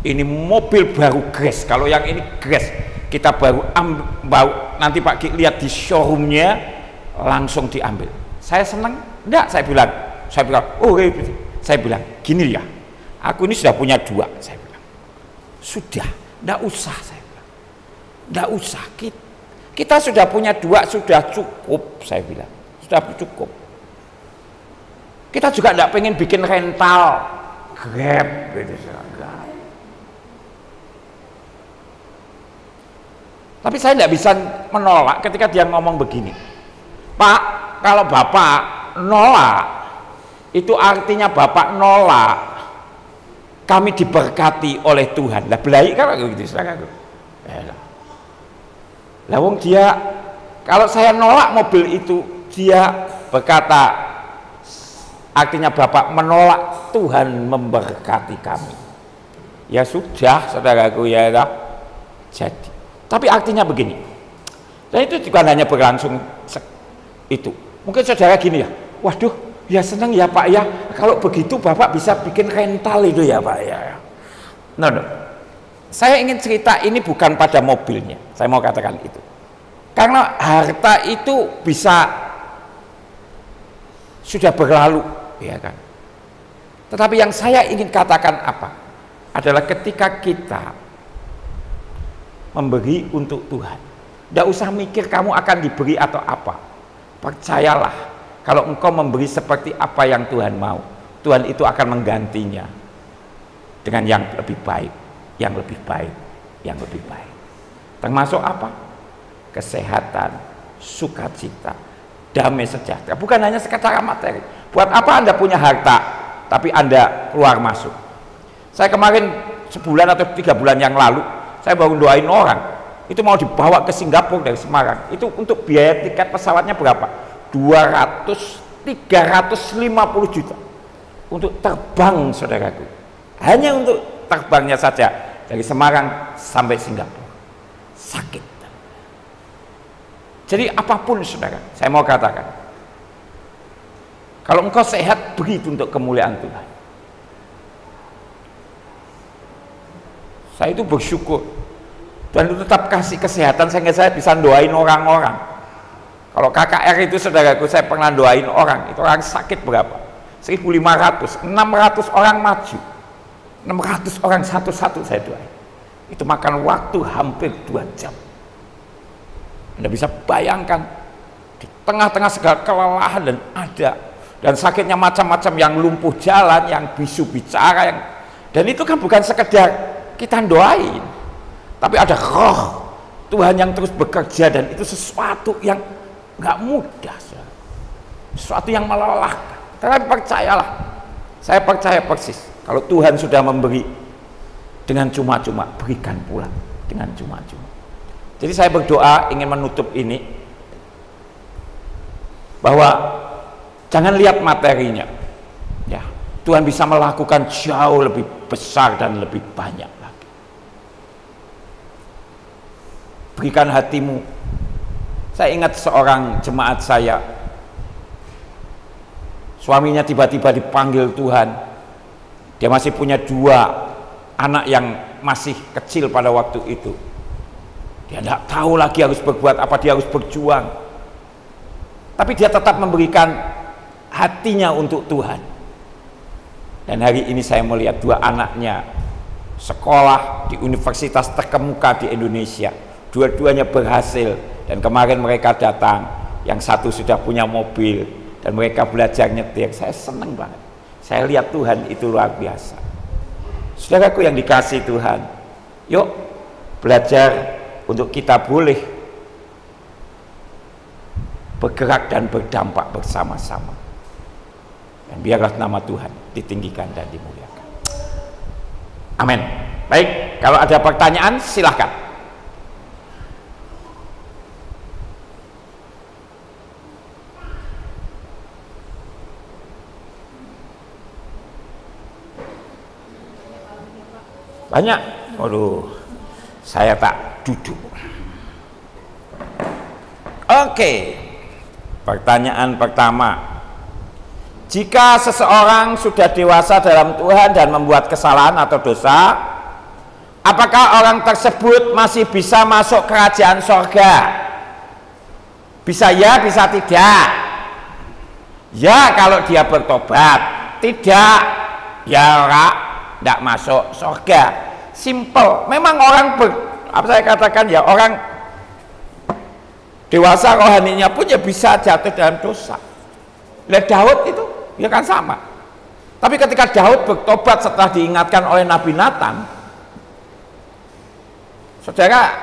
Ini mobil baru Grace. Kalau yang ini Grace kita baru ambil, nanti Pak Ki lihat di showroomnya langsung diambil. Saya senang. Enggak, saya bilang, saya bilang, gini ya, aku ini sudah punya dua, saya bilang, sudah, enggak usah, saya bilang, enggak usah, kita sudah punya dua, sudah cukup, saya bilang, sudah cukup. Kita juga enggak pengen bikin rental, Grab, gitu, enggak. Tapi saya enggak bisa menolak ketika dia ngomong begini, Pak, kalau Bapak nolak, itu artinya Bapak nolak kami diberkati oleh Tuhan. Lah belai kan gitu, saudaraku. Lah wong dia, kalau saya nolak mobil itu, dia berkata artinya Bapak menolak Tuhan memberkati kami. Ya sudah, saudaraku, ya dah. Jadi, tapi artinya begini. Dan itu bukan hanya berlangsung itu. Mungkin saudara gini ya, waduh, ya seneng ya Pak ya, kalau begitu Bapak bisa bikin rental itu ya Pak ya. No. Saya ingin cerita ini bukan pada mobilnya, saya mau katakan itu. Karena harta itu bisa sudah berlalu, ya kan. Tetapi yang saya ingin katakan apa? Adalah ketika kita memberi untuk Tuhan, tidak usah mikir kamu akan diberi atau apa. Percayalah, kalau engkau memberi seperti apa yang Tuhan mau, Tuhan itu akan menggantinya dengan yang lebih baik, yang lebih baik, yang lebih baik. Termasuk apa? Kesehatan, sukacita, damai sejahtera. Bukan hanya secara materi. Buat apa Anda punya harta, tapi Anda keluar masuk? Saya kemarin sebulan atau 3 bulan yang lalu, saya baru doain orang. Itu mau dibawa ke Singapura dari Semarang. Itu untuk biaya tiket pesawatnya berapa? 350 juta untuk terbang, saudaraku. Hanya untuk terbangnya saja dari Semarang sampai Singapura. Sakit. Jadi apapun, saudara, saya mau katakan, kalau engkau sehat, beri untuk kemuliaan Tuhan. Saya itu bersyukur dan tetap kasih kesehatan sehingga saya bisa doain orang-orang. Kalau KKR itu, saudaraku, saya pernah doain orang, itu orang sakit berapa? 1.500, 600 orang maju, 600 orang satu-satu saya doain. Itu makan waktu hampir 2 jam. Anda bisa bayangkan di tengah-tengah segala kelelahan dan sakitnya macam-macam, yang lumpuh jalan, yang bisu bicara, dan itu kan bukan sekedar kita doain, tapi ada roh Tuhan yang terus bekerja, dan itu sesuatu yang nggak mudah, sesuatu yang melelahkan. Tapi percayalah, saya percaya persis, kalau Tuhan sudah memberi dengan cuma-cuma, berikan pula dengan cuma-cuma. Jadi saya berdoa ingin menutup ini, bahwa jangan lihat materinya, ya, Tuhan bisa melakukan jauh lebih besar dan lebih banyak lagi. Berikan hatimu. Saya ingat seorang jemaat saya, suaminya tiba-tiba dipanggil Tuhan. Dia masih punya 2 anak yang masih kecil pada waktu itu. Dia tidak tahu lagi harus berbuat apa, dia harus berjuang. Tapi dia tetap memberikan hatinya untuk Tuhan. Dan hari ini saya melihat 2 anaknya sekolah di universitas terkemuka di Indonesia. Dua-duanya berhasil, dan kemarin mereka datang, yang satu sudah punya mobil dan mereka belajar nyetir. Saya senang banget. Saya lihat Tuhan itu luar biasa. Saudaraku yang dikasih Tuhan, yuk belajar untuk kita boleh bergerak dan berdampak bersama-sama. Dan biarlah nama Tuhan ditinggikan dan dimuliakan. Amin. Baik, kalau ada pertanyaan silahkan. Banyak. Waduh, saya tak duduk. Oke, pertanyaan pertama. Jika seseorang sudah dewasa dalam Tuhan dan membuat kesalahan atau dosa, apakah orang tersebut masih bisa masuk kerajaan sorga? Bisa ya, bisa tidak. Ya kalau dia bertobat. Tidak, ya tidak masuk sorga. Simple. Memang orang apa saya katakan ya, orang dewasa rohaninya pun ya bisa jatuh dalam dosa. Lihat Daud itu ya kan sama. Tapi ketika Daud bertobat setelah diingatkan oleh Nabi Nathan, saudara,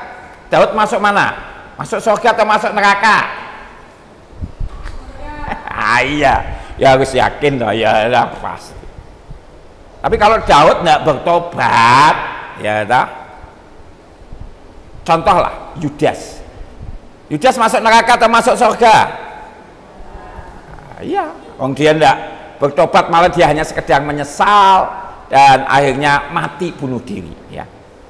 Daud masuk mana? Masuk surga atau masuk neraka? Iya, ya harus yakin toh, ya pasti. Tapi kalau Daud tidak bertobat, ya dah. Contohlah Yudas. Yudas masuk neraka atau masuk surga? Iya, dia tidak bertobat, malah dia hanya sekedar menyesal dan akhirnya mati bunuh diri. Ya.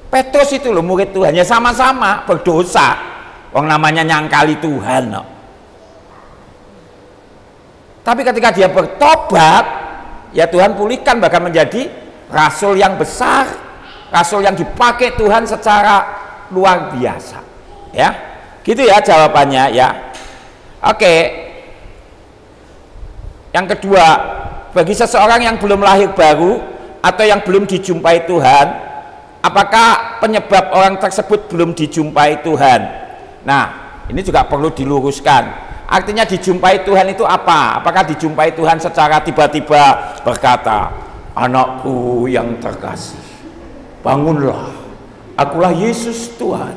Petrus itu loh murid Tuhan, ya sama-sama berdosa. Orang namanya nyangkali Tuhan. No. Tapi ketika dia bertobat, ya Tuhan pulihkan, bahkan menjadi rasul yang besar, rasul yang dipakai Tuhan secara luar biasa. Ya, gitu ya jawabannya ya. Oke. Yang kedua, bagi seseorang yang belum lahir baru atau yang belum dijumpai Tuhan, apakah penyebab orang tersebut belum dijumpai Tuhan? Nah, ini juga perlu diluruskan. Artinya dijumpai Tuhan itu apa? Apakah dijumpai Tuhan secara tiba-tiba berkata, anakku yang terkasih, bangunlah, akulah Yesus Tuhan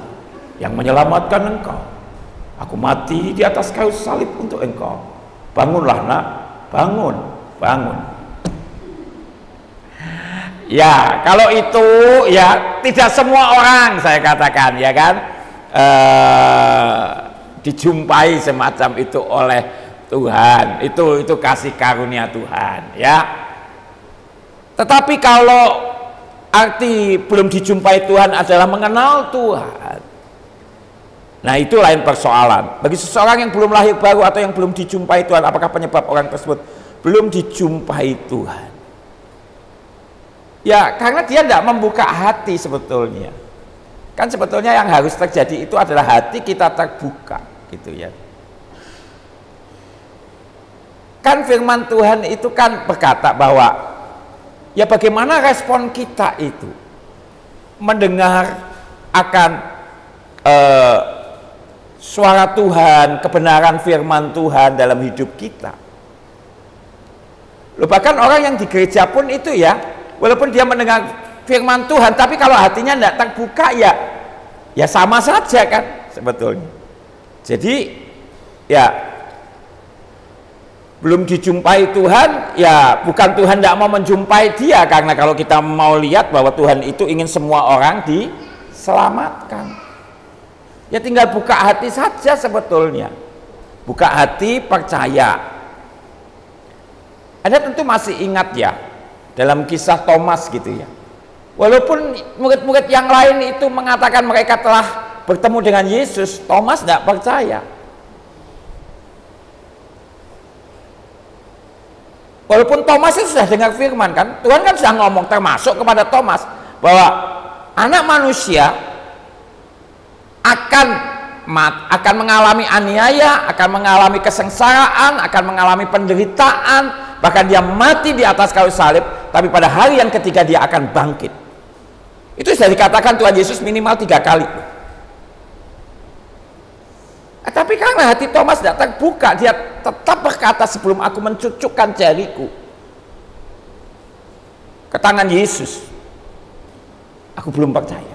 yang menyelamatkan engkau. Aku mati di atas kayu salib untuk engkau. Bangunlah nak. Bangun, bangun. Ya, kalau itu ya tidak semua orang, saya katakan ya kan, dijumpai semacam itu oleh Tuhan. Itu kasih karunia Tuhan ya. Tetapi kalau arti belum dijumpai Tuhan adalah mengenal Tuhan, nah itu lain persoalan. Bagi seseorang yang belum lahir baru atau yang belum dijumpai Tuhan, apakah penyebab orang tersebut belum dijumpai Tuhan? Ya karena dia tidak membuka hati sebetulnya. Kan sebetulnya yang harus terjadi itu adalah hati kita terbuka gitu ya. Kan firman Tuhan itu kan berkata bahwa ya bagaimana respon kita itu mendengar akan suara Tuhan, kebenaran firman Tuhan dalam hidup kita. Loh, bahkan orang yang di gereja pun itu ya, walaupun dia mendengar firman Tuhan, tapi kalau hatinya tidak terbuka ya sama saja kan sebetulnya. Jadi ya belum dijumpai Tuhan, ya bukan Tuhan tidak mau menjumpai dia, karena kalau kita mau lihat bahwa Tuhan itu ingin semua orang diselamatkan. Ya tinggal buka hati saja sebetulnya. Buka hati, percaya. Anda tentu masih ingat ya, dalam kisah Thomas gitu ya. Walaupun murid-murid yang lain itu mengatakan mereka telah bertemu dengan Yesus, Thomas tidak percaya. Walaupun Thomas itu sudah dengar firman kan, Tuhan kan sudah ngomong termasuk kepada Thomas bahwa anak manusia akan mengalami aniaya, akan mengalami kesengsaraan, akan mengalami penderitaan, bahkan dia mati di atas kayu salib, tapi pada hari yang ketiga dia akan bangkit. Itu sudah dikatakan Tuhan Yesus minimal 3 kali. Tapi karena hati Thomas tidak terbuka, dia tetap berkata, sebelum aku mencucukkan jariku ke tangan Yesus, aku belum percaya.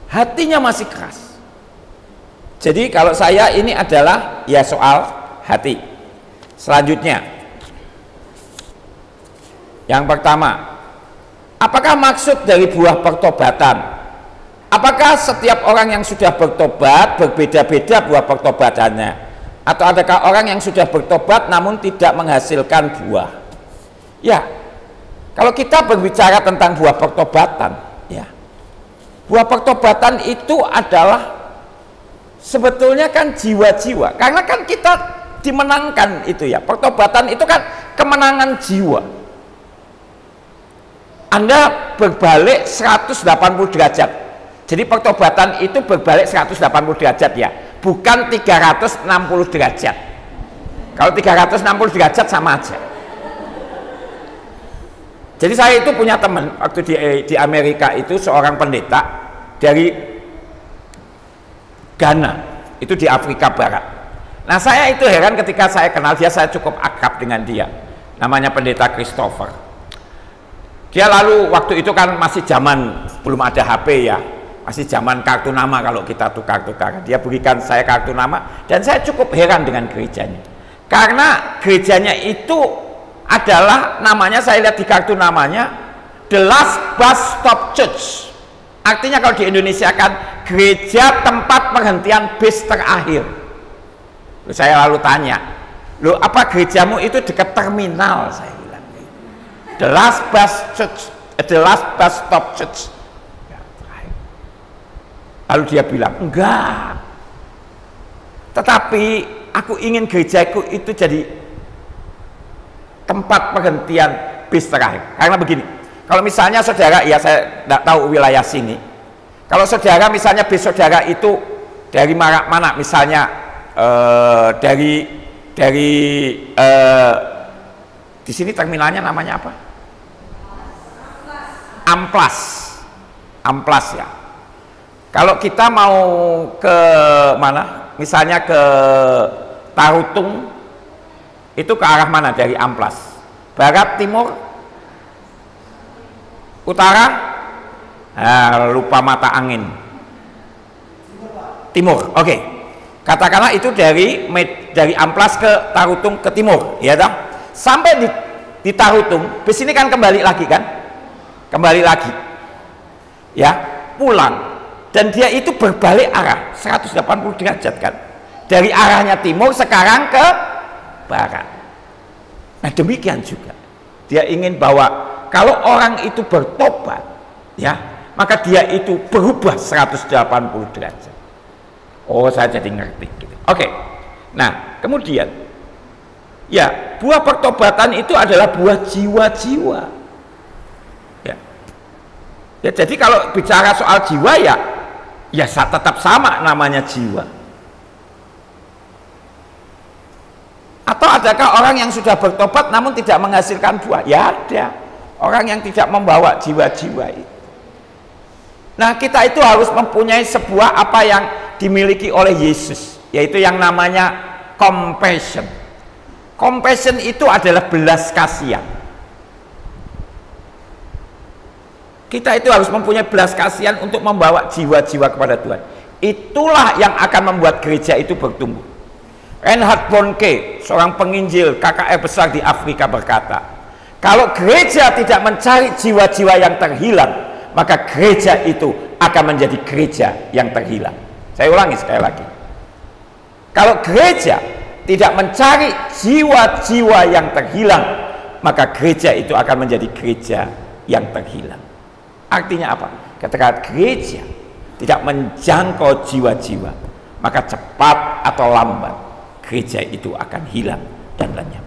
Hatinya masih keras. Jadi kalau saya ini adalah ya soal hati. Selanjutnya, yang pertama, apakah maksud dari buah pertobatan? Apakah setiap orang yang sudah bertobat berbeda-beda buah pertobatannya? Atau adakah orang yang sudah bertobat namun tidak menghasilkan buah? Ya, kalau kita berbicara tentang buah pertobatan, ya, buah pertobatan itu adalah sebetulnya kan jiwa-jiwa. Karena kan kita dimenangkan itu ya. Pertobatan itu kan kemenangan jiwa. Anda berbalik 180 derajat. Jadi pertobatan itu berbalik 180 derajat ya, bukan 360 derajat. Kalau 360 derajat sama aja. Jadi saya itu punya teman waktu di Amerika itu, seorang pendeta dari Ghana, itu di Afrika Barat. Nah saya itu heran ketika saya kenal dia, saya cukup akrab dengan dia. Namanya pendeta Christopher. Dia lalu waktu itu kan masih zaman belum ada HP ya, masih zaman kartu nama, kalau kita tukar-tukar. Dia berikan saya kartu nama dan saya cukup heran dengan gerejanya. Karena gerejanya itu adalah namanya, saya lihat di kartu namanya, The Last Bus Stop Church. Artinya kalau di Indonesia kan gereja tempat penghentian bis terakhir. Lalu saya lalu tanya, loh apa gerejamu itu dekat terminal? Saya bilang, The Last Bus Church, The Last Bus Stop Church. Lalu dia bilang, enggak, tetapi aku ingin gerejaku itu jadi tempat penghentian bis terakhir. Karena begini, kalau misalnya saudara, ya saya tidak tahu wilayah sini, kalau saudara misalnya bis saudara itu dari mana, misalnya dari di sini terminalnya namanya apa? Amplas ya. Kalau kita mau ke mana, misalnya ke Tarutung, itu ke arah mana dari Amplas? Barat, timur, utara? Nah, lupa mata angin. Timur, oke. Katakanlah itu dari Amplas ke Tarutung ke timur, ya dah. Sampai di Tarutung, bis ini kan kembali lagi kan? Kembali lagi, ya, pulang. Dan dia itu berbalik arah 180 derajat kan, dari arahnya timur sekarang ke barat. Nah demikian juga dia ingin bahwa kalau orang itu bertobat, ya, maka dia itu berubah 180 derajat. Oh saya jadi ngerti gitu. Oke. Nah kemudian ya, buah pertobatan itu adalah buah jiwa-jiwa ya. Ya jadi kalau bicara soal jiwa ya tetap sama namanya jiwa. Atau adakah orang yang sudah bertobat namun tidak menghasilkan buah? Ya ada orang yang tidak membawa jiwa-jiwa itu. Nah kita itu harus mempunyai sebuah apa yang dimiliki oleh Yesus, yaitu yang namanya compassion. Compassion itu adalah belas kasihan. Kita itu harus mempunyai belas kasihan untuk membawa jiwa-jiwa kepada Tuhan. Itulah yang akan membuat gereja itu bertumbuh. Reinhard Bonnke, seorang penginjil KKR besar di Afrika, berkata, kalau gereja tidak mencari jiwa-jiwa yang terhilang, maka gereja itu akan menjadi gereja yang terhilang. Saya ulangi sekali lagi. Kalau gereja tidak mencari jiwa-jiwa yang terhilang, maka gereja itu akan menjadi gereja yang terhilang. Artinya apa? Ketika gereja tidak menjangkau jiwa-jiwa, maka cepat atau lambat gereja itu akan hilang dan lenyap.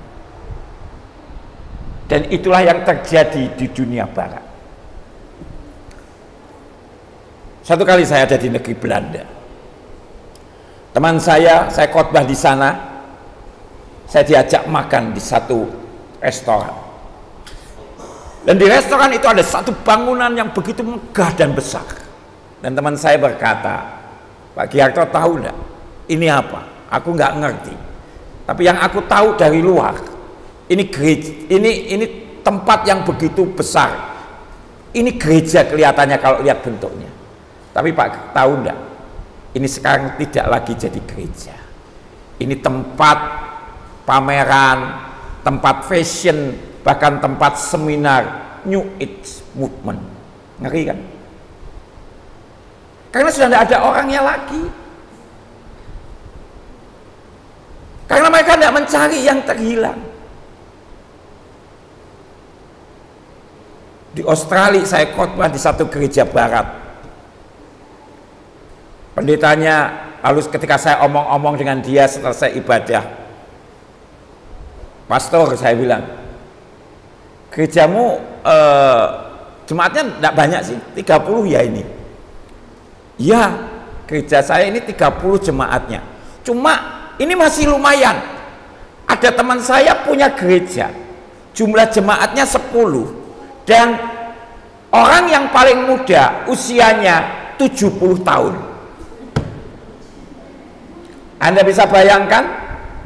Dan itulah yang terjadi di dunia barat. Satu kali saya ada di negeri Belanda. Teman saya khotbah di sana. Saya diajak makan di satu restoran. Dan di restoran itu ada satu bangunan yang begitu megah dan besar. Dan teman saya berkata, Pak Giarto tahu enggak? Ini apa? Aku nggak ngerti. Tapi yang aku tahu dari luar, ini gereja, ini tempat yang begitu besar. Ini gereja kelihatannya kalau lihat bentuknya. Tapi Pak tahu enggak? Ini sekarang tidak lagi jadi gereja. Ini tempat pameran, tempat fashion, bahkan tempat seminar New Age Movement. Ngeri kan? Karena sudah tidak ada orangnya lagi. Karena mereka tidak mencari yang terhilang. Di Australia saya khotbah di satu gereja barat. Pendetanya, lalu ketika saya omong-omong dengan dia setelah saya ibadah, pastor, saya bilang, gerejamu jemaatnya tidak banyak sih, 30 ya ini. Ya, gereja saya ini 30 jemaatnya. Cuma ini masih lumayan. Ada teman saya punya gereja, jumlah jemaatnya 10, dan orang yang paling muda usianya 70 tahun. Anda bisa bayangkan,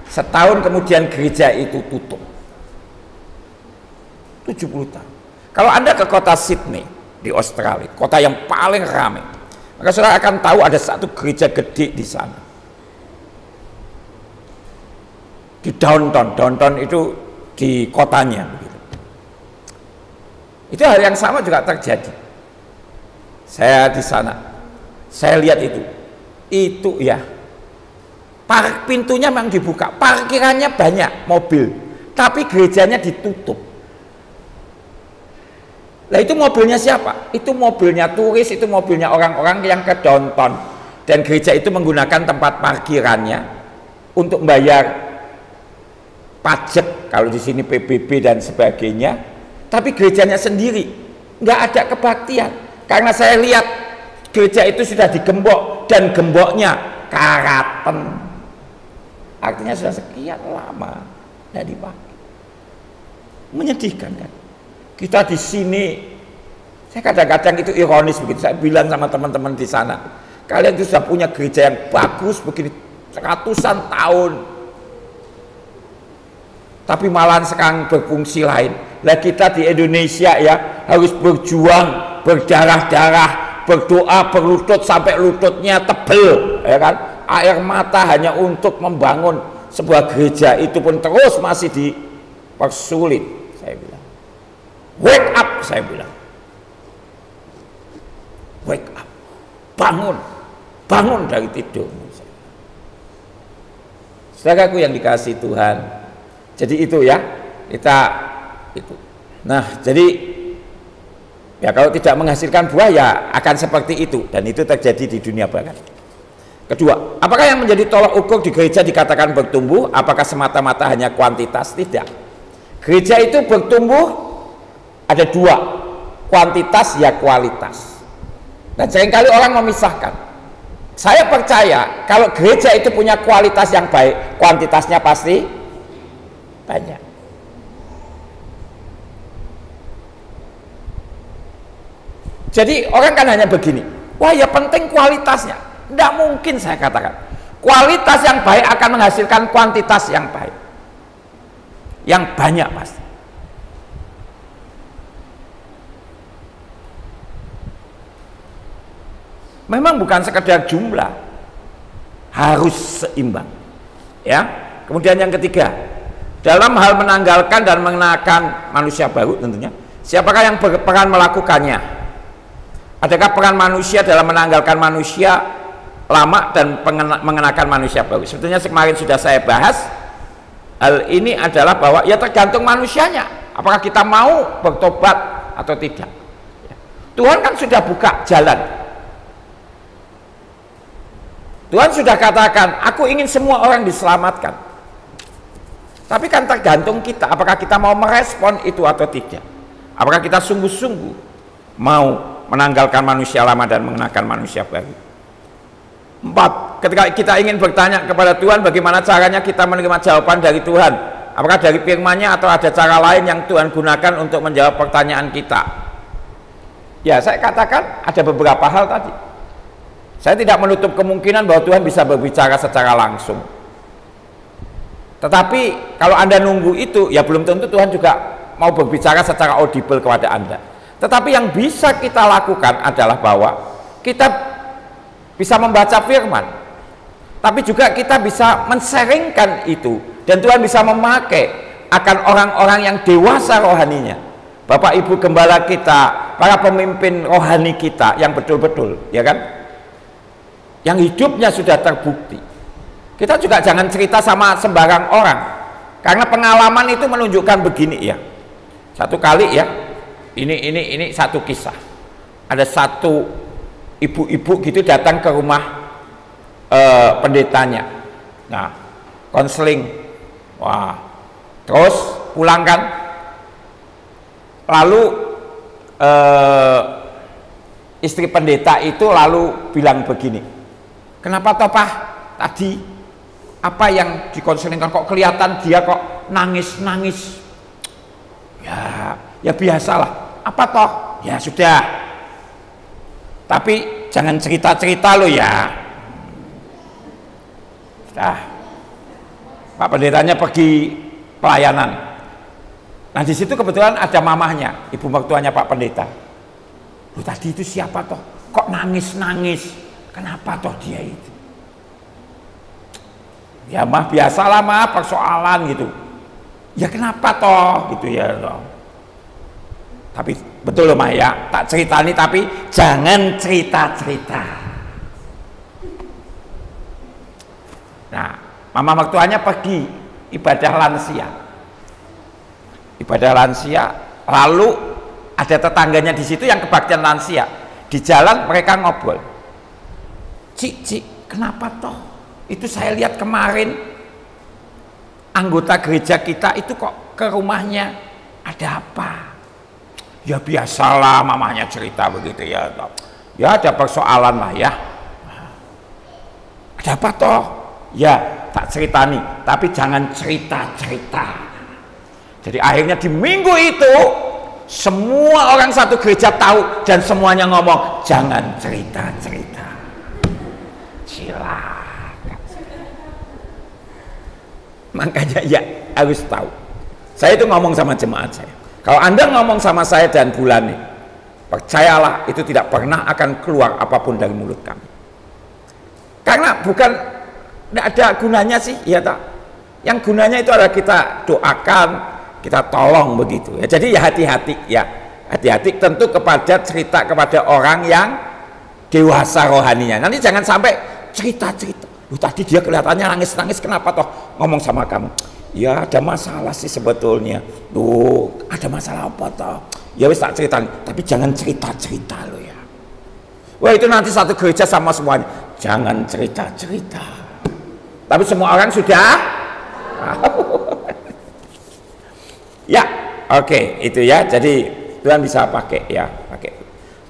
setahun kemudian gereja itu tutup. 70 tahun. Kalau Anda ke kota Sydney di Australia, kota yang paling ramai, maka saudara akan tahu ada satu gereja gede di sana. Di downtown itu di kotanya begitu. Itu hal yang sama juga terjadi. Saya di sana, saya lihat itu ya. Pintunya memang dibuka, parkirannya banyak mobil, tapi gerejanya ditutup. Nah itu mobilnya siapa? Itu mobilnya turis, itu mobilnya orang-orang yang ke downtown. Dan gereja itu menggunakan tempat parkirannya untuk membayar pajak, kalau di sini PBB dan sebagainya. Tapi gerejanya sendiri nggak ada kebaktian. Karena saya lihat gereja itu sudah digembok dan gemboknya karaten. Artinya sudah sekian lama tidak dipakai. Menyedihkan kan? Kita di sini, saya kadang-kadang itu ironis begitu. Saya bilang sama teman-teman di sana, kalian itu sudah punya gereja yang bagus begini ratusan tahun, tapi malahan sekarang berfungsi lain. Lah kita di Indonesia ya harus berjuang, berdarah-darah, berdoa, berlutut sampai lututnya tebel, ya kan? Air mata hanya untuk membangun sebuah gereja, itu pun terus masih dipersulit. Saya bilang, wake up, saya bilang, wake up, bangun dari tidurmu. Saudaraku yang dikasihi Tuhan, jadi itu ya, kita itu. Nah, jadi ya kalau tidak menghasilkan buah ya akan seperti itu, dan itu terjadi di dunia barat. Kedua, apakah yang menjadi tolak ukur di gereja dikatakan bertumbuh? Apakah semata-mata hanya kuantitas? Tidak. Gereja itu bertumbuh ada dua, kuantitas ya kualitas. Dan seringkali orang memisahkan. Saya percaya kalau gereja itu punya kualitas yang baik, kuantitasnya pasti banyak. Jadi orang kan hanya begini, wah ya penting kualitasnya. Tidak mungkin saya katakan. Kualitas yang baik akan menghasilkan kuantitas yang baik. Yang banyak pasti. Memang bukan sekedar jumlah, harus seimbang. Ya. Kemudian yang ketiga, dalam hal menanggalkan dan mengenakan manusia baru tentunya, siapakah yang berperan melakukannya? Adakah peran manusia dalam menanggalkan manusia lama dan mengenakan manusia baru? Sebetulnya kemarin sudah saya bahas hal ini adalah bahwa ya tergantung manusianya. apakah kita mau bertobat atau tidak. Tuhan kan sudah buka jalan. Tuhan sudah katakan, aku ingin semua orang diselamatkan. Tapi kan tergantung kita, apakah kita mau merespon itu atau tidak. Apakah kita sungguh-sungguh mau menanggalkan manusia lama dan mengenakan manusia baru. 4. Ketika kita ingin bertanya kepada Tuhan, bagaimana caranya kita menerima jawaban dari Tuhan? Apakah dari firman-Nya atau ada cara lain yang Tuhan gunakan untuk menjawab pertanyaan kita? Ya, saya katakan ada beberapa hal tadi. Saya tidak menutup kemungkinan bahwa Tuhan bisa berbicara secara langsung. Tetapi kalau Anda nunggu itu, ya belum tentu Tuhan juga mau berbicara secara audible kepada Anda. Tetapi yang bisa kita lakukan adalah bahwa kita bisa membaca firman, tapi juga kita bisa men-sharingkan itu, dan Tuhan bisa memakai akan orang-orang yang dewasa rohaninya, Bapak Ibu gembala kita, para pemimpin rohani kita yang betul-betul, ya kan, yang hidupnya sudah terbukti. Kita juga jangan cerita sama sembarang orang, karena pengalaman itu menunjukkan begini ya. Satu kali ya, ini satu kisah. Ada satu ibu-ibu gitu datang ke rumah pendetanya. Nah, konseling. Wah, terus pulang kan. Lalu istri pendeta itu lalu bilang begini, kenapa toh Pak tadi apa yang dikonselingkan kok kelihatan dia kok nangis-nangis? Ya biasalah. Apa toh? Ya sudah. Tapi jangan cerita-cerita lo ya. Nah, Pak pendetanya pergi pelayanan. Nah di situ kebetulan ada mamahnya, ibu mertuanya Pak pendeta. Loh, tadi itu siapa toh? Kok nangis-nangis? Kenapa toh dia itu? Ya mah biasalah mah persoalan gitu. Ya kenapa toh? Gitu ya toh. Tapi betul loh mah ya, tak ceritani tapi jangan cerita-cerita. Nah, mama mertuanya pergi ibadah lansia. Ibadah lansia, lalu ada tetangganya di situ yang kebaktian lansia. Di jalan mereka ngobrol. Cik, kenapa toh? Itu saya lihat kemarin anggota gereja kita itu kok ke rumahnya, ada apa? Ya biasalah mamanya cerita begitu ya. Ya ada persoalan lah ya. Ada apa toh? Ya tak ceritani, tapi jangan cerita-cerita. Jadi akhirnya di minggu itu semua orang satu gereja tahu dan semuanya ngomong jangan cerita-cerita. Silakan. Makanya ya harus tahu. Saya itu ngomong sama jemaat saya. Kalau Anda ngomong sama saya dan Bulani, percayalah itu tidak pernah akan keluar apapun dari mulut kami. Karena bukan tidak ada gunanya sih, ya tak. Yang gunanya itu adalah kita doakan, kita tolong begitu. Ya, jadi ya hati-hati ya, hati-hati tentu kepada cerita kepada orang yang dewasa rohaninya. Nanti jangan sampai cerita-cerita. Tadi dia kelihatannya nangis-nangis, kenapa toh ngomong sama kamu? Ya ada masalah sih sebetulnya. Duh, ada masalah apa toh? Ya wis tak cerita, tapi jangan cerita-cerita lo ya. Wah itu nanti satu gereja sama semuanya. Jangan cerita-cerita. Tapi semua orang sudah ya, oke, itu ya. Jadi Tuhan bisa pakai ya, pakai.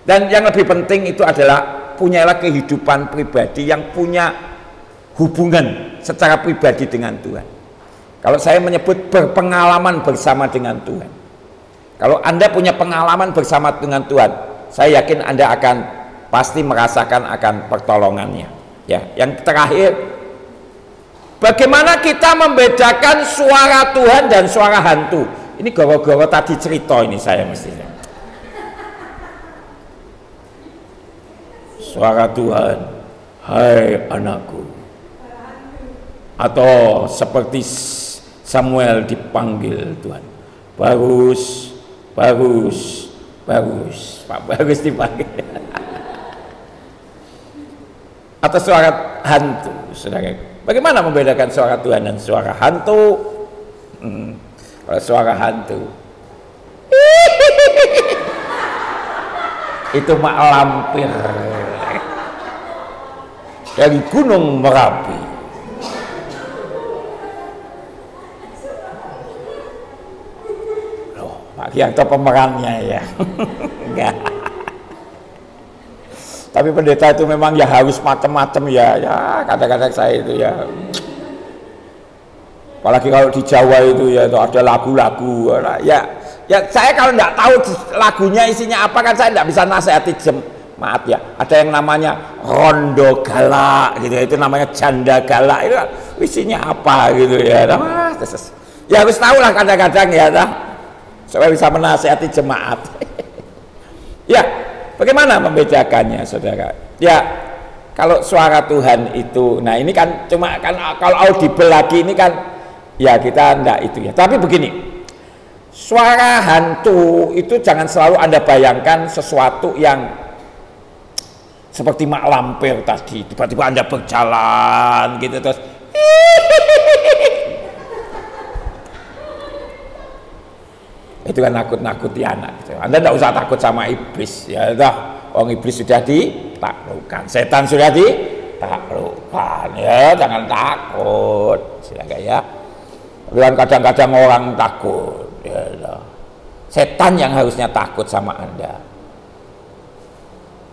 Dan yang lebih penting itu adalah punyalah kehidupan pribadi yang punya hubungan secara pribadi dengan Tuhan. Kalau saya menyebut berpengalaman bersama dengan Tuhan. Kalau Anda punya pengalaman bersama dengan Tuhan, saya yakin Anda akan pasti merasakan akan pertolongannya. Ya, yang terakhir, bagaimana kita membedakan suara Tuhan dan suara hantu? Ini goro-goro tadi cerita ini saya mestinya. Suara Tuhan, hai anakku. Atau seperti Samuel dipanggil Tuhan, bagus, bagus, bagus, Pak Bagus dipanggil. Atau suara hantu, saudara. Bagaimana membedakan suara Tuhan dan suara hantu? Kalau suara hantu, Itu Mak Lampir dari Gunung Merapi. Loh, Pak Giyanto pemerannya ya. Enggak. Tapi pendeta itu memang ya harus macam-macam ya kadang-kadang saya itu ya. Apalagi kalau di Jawa itu ya itu ada lagu-lagu ya saya kalau nggak tahu lagunya isinya apa kan saya nggak bisa nasihati jemaat ya. Ada yang namanya rondo galak gitu ya, itu namanya janda galak, itu isinya apa gitu ya. Ya harus tahu lah kadang-kadang ya supaya bisa menasihati jemaat. Ya, bagaimana membedakannya saudara? Ya, kalau suara Tuhan itu, nah ini kan cuma kan kalau audible lagi ini kan ya kita enggak itu ya. Tapi begini, suara hantu itu jangan selalu Anda bayangkan sesuatu yang seperti Mak Lampir tadi, tiba-tiba Anda berjalan gitu terus itu kan nakut-nakuti anak gitu. Anda tidak usah takut sama iblis ya dah, orang iblis sudah ditaklukkan, setan sudah ditaklukkan ya, jangan takut silakan ya. Dan kadang-kadang orang takut ya dah. Setan yang harusnya takut sama Anda.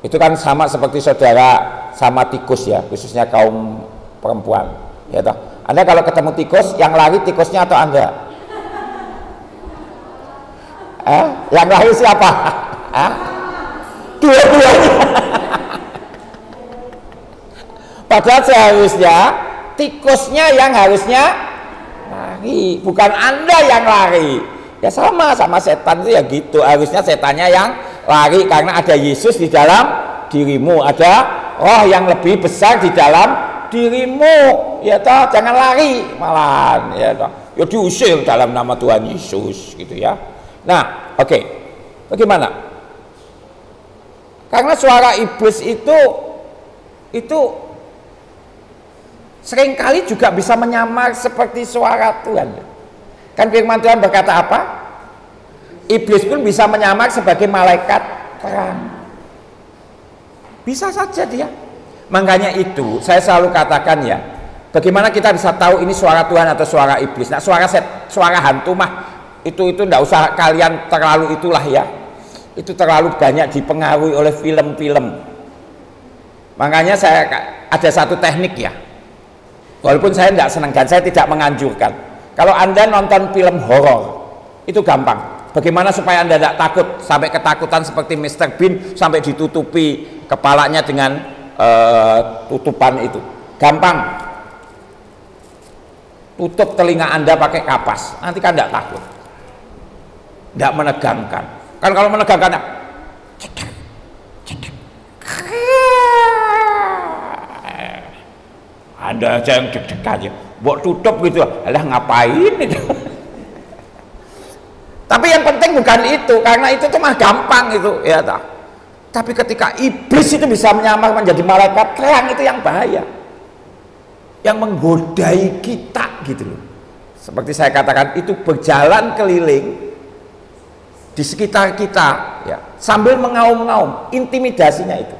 Itu kan sama seperti saudara sama tikus ya, khususnya kaum perempuan ya toh. Anda kalau ketemu tikus, yang lari tikusnya atau Anda? Yang lari siapa? Dua-duanya. Padahal seharusnya tikusnya yang harusnya lari, bukan Anda yang lari. Ya sama setan itu ya gitu, harusnya setannya yang lari karena ada Yesus di dalam dirimu, ada roh yang lebih besar di dalam dirimu ya toh, jangan lari malahan ya toh, ya diusir dalam nama Tuhan Yesus gitu ya. Nah oke, bagaimana? Karena suara iblis itu seringkali juga bisa menyamar seperti suara Tuhan. Kan firman Tuhan berkata apa? Iblis pun bisa menyamar sebagai malaikat terang. Bisa saja dia. Makanya itu saya selalu katakan ya, bagaimana kita bisa tahu ini suara Tuhan atau suara iblis? Nah, suara hantu mah itu enggak usah kalian terlalu itulah ya. Itu terlalu banyak dipengaruhi oleh film-film. Makanya saya ada satu teknik ya. Walaupun saya tidak senangkan, saya tidak menganjurkan. Kalau Anda nonton film horor, itu gampang. Bagaimana supaya Anda tidak takut sampai ketakutan seperti Mr. Bean sampai ditutupi kepalanya dengan tutupan itu? Gampang. Tutup telinga Anda pakai kapas, nanti kan tidak takut. Tidak menegangkan. Kan kalau menegangkan, Anda aja yang deg-degan ya, buat tutup gitu, alah ngapain itu. Tapi yang penting bukan itu, karena itu tuh mah gampang itu ya tak. Tapi ketika iblis itu bisa menyamar menjadi malaikat terang, itu yang bahaya, yang menggodai kita gitu loh. Seperti saya katakan, itu berjalan keliling di sekitar kita ya, sambil mengaum-ngaum, intimidasinya itu.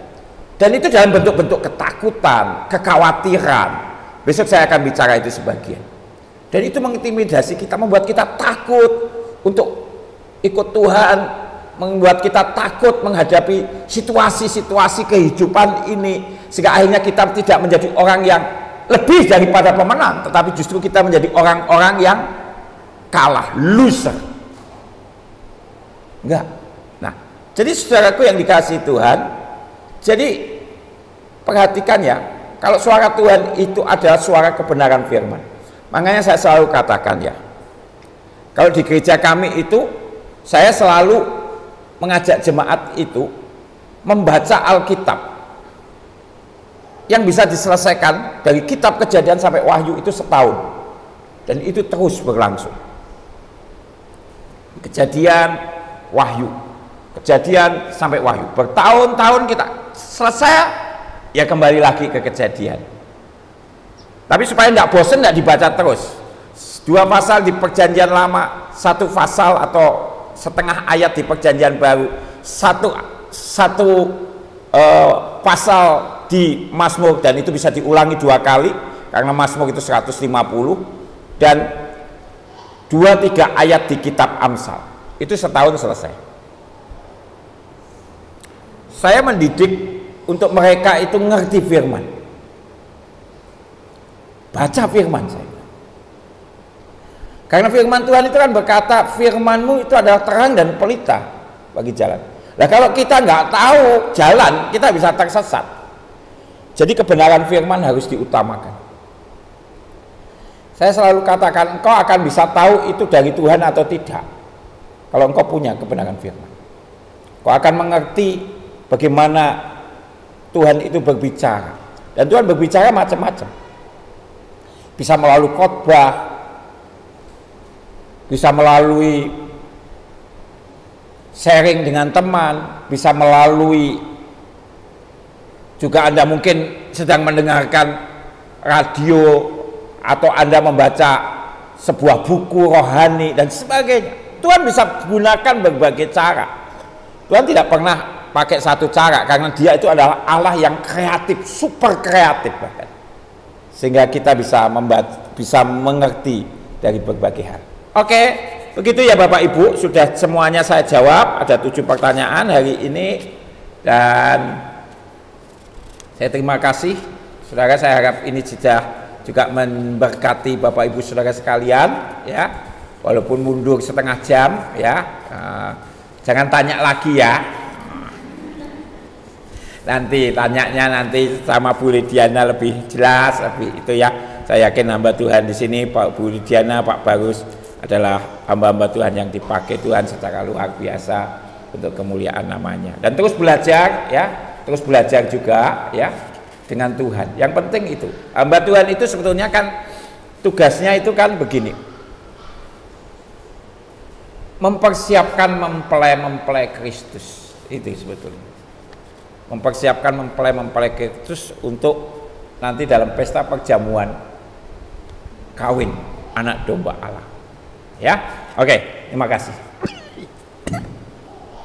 Dan itu dalam bentuk-bentuk ketakutan, kekhawatiran. Besok saya akan bicara itu sebagian. Dan itu mengintimidasi kita, membuat kita takut untuk ikut Tuhan, membuat kita takut menghadapi situasi-situasi kehidupan ini, sehingga akhirnya kita tidak menjadi orang yang lebih daripada pemenang, tetapi justru kita menjadi orang-orang yang kalah, loser. Enggak. Nah, jadi saudaraku yang dikasihi Tuhan, jadi perhatikan ya, kalau suara Tuhan itu adalah suara kebenaran firman. Makanya saya selalu katakan ya, kalau di gereja kami itu saya selalu mengajak jemaat itu membaca Alkitab yang bisa diselesaikan dari kitab Kejadian sampai Wahyu itu setahun, dan itu terus berlangsung. Kejadian, Wahyu, Kejadian sampai Wahyu, bertahun-tahun kita selesai ya kembali lagi ke Kejadian. Tapi supaya tidak bosan, tidak dibaca terus. 2 pasal di Perjanjian Lama, 1 pasal atau setengah ayat di Perjanjian Baru, 1 satu pasal di Mazmur, dan itu bisa diulangi 2 kali karena Mazmur itu 150, dan 2-3 ayat di kitab Amsal, itu setahun selesai. Saya mendidik untuk mereka itu ngerti firman, baca firman saya. Karena firman Tuhan itu kan berkata, firman-Mu itu adalah terang dan pelita bagi jalan. Nah, kalau kita nggak tahu jalan, kita bisa tersesat. Jadi kebenaran firman harus diutamakan. Saya selalu katakan, engkau akan bisa tahu itu dari Tuhan atau tidak kalau engkau punya kebenaran firman. Engkau akan mengerti bagaimana Tuhan itu berbicara. Dan Tuhan berbicara macam-macam. Bisa melalui khotbah, bisa melalui sharing dengan teman, bisa melalui juga Anda mungkin sedang mendengarkan radio, atau Anda membaca sebuah buku rohani dan sebagainya. Tuhan bisa gunakan berbagai cara. Tuhan tidak pernah pakai satu cara, karena Dia itu adalah Allah yang kreatif, super kreatif bahkan, sehingga kita bisa mengerti dari berbagai hal. Oke, begitu ya Bapak Ibu, sudah semuanya saya jawab. Ada 7 pertanyaan hari ini, dan saya terima kasih saudara. Saya harap ini juga memberkati Bapak Ibu saudara sekalian ya, walaupun mundur setengah jam ya. Jangan tanya lagi ya, nanti tanyanya nanti sama Bu Lidiana lebih jelas, lebih itu ya. Saya yakin hamba Tuhan di sini, Pak Bu Lidiana, Pak Barus adalah hamba-hamba Tuhan yang dipakai Tuhan secara luar biasa untuk kemuliaan namanya. Dan terus belajar ya, terus belajar juga ya dengan Tuhan. Yang penting itu, hamba Tuhan itu sebetulnya kan tugasnya itu kan begini, mempersiapkan mempelai Kristus. Itu sebetulnya mempersiapkan mempelai Kristus untuk nanti dalam pesta perjamuan kawin anak domba Allah ya. Oke, terima kasih.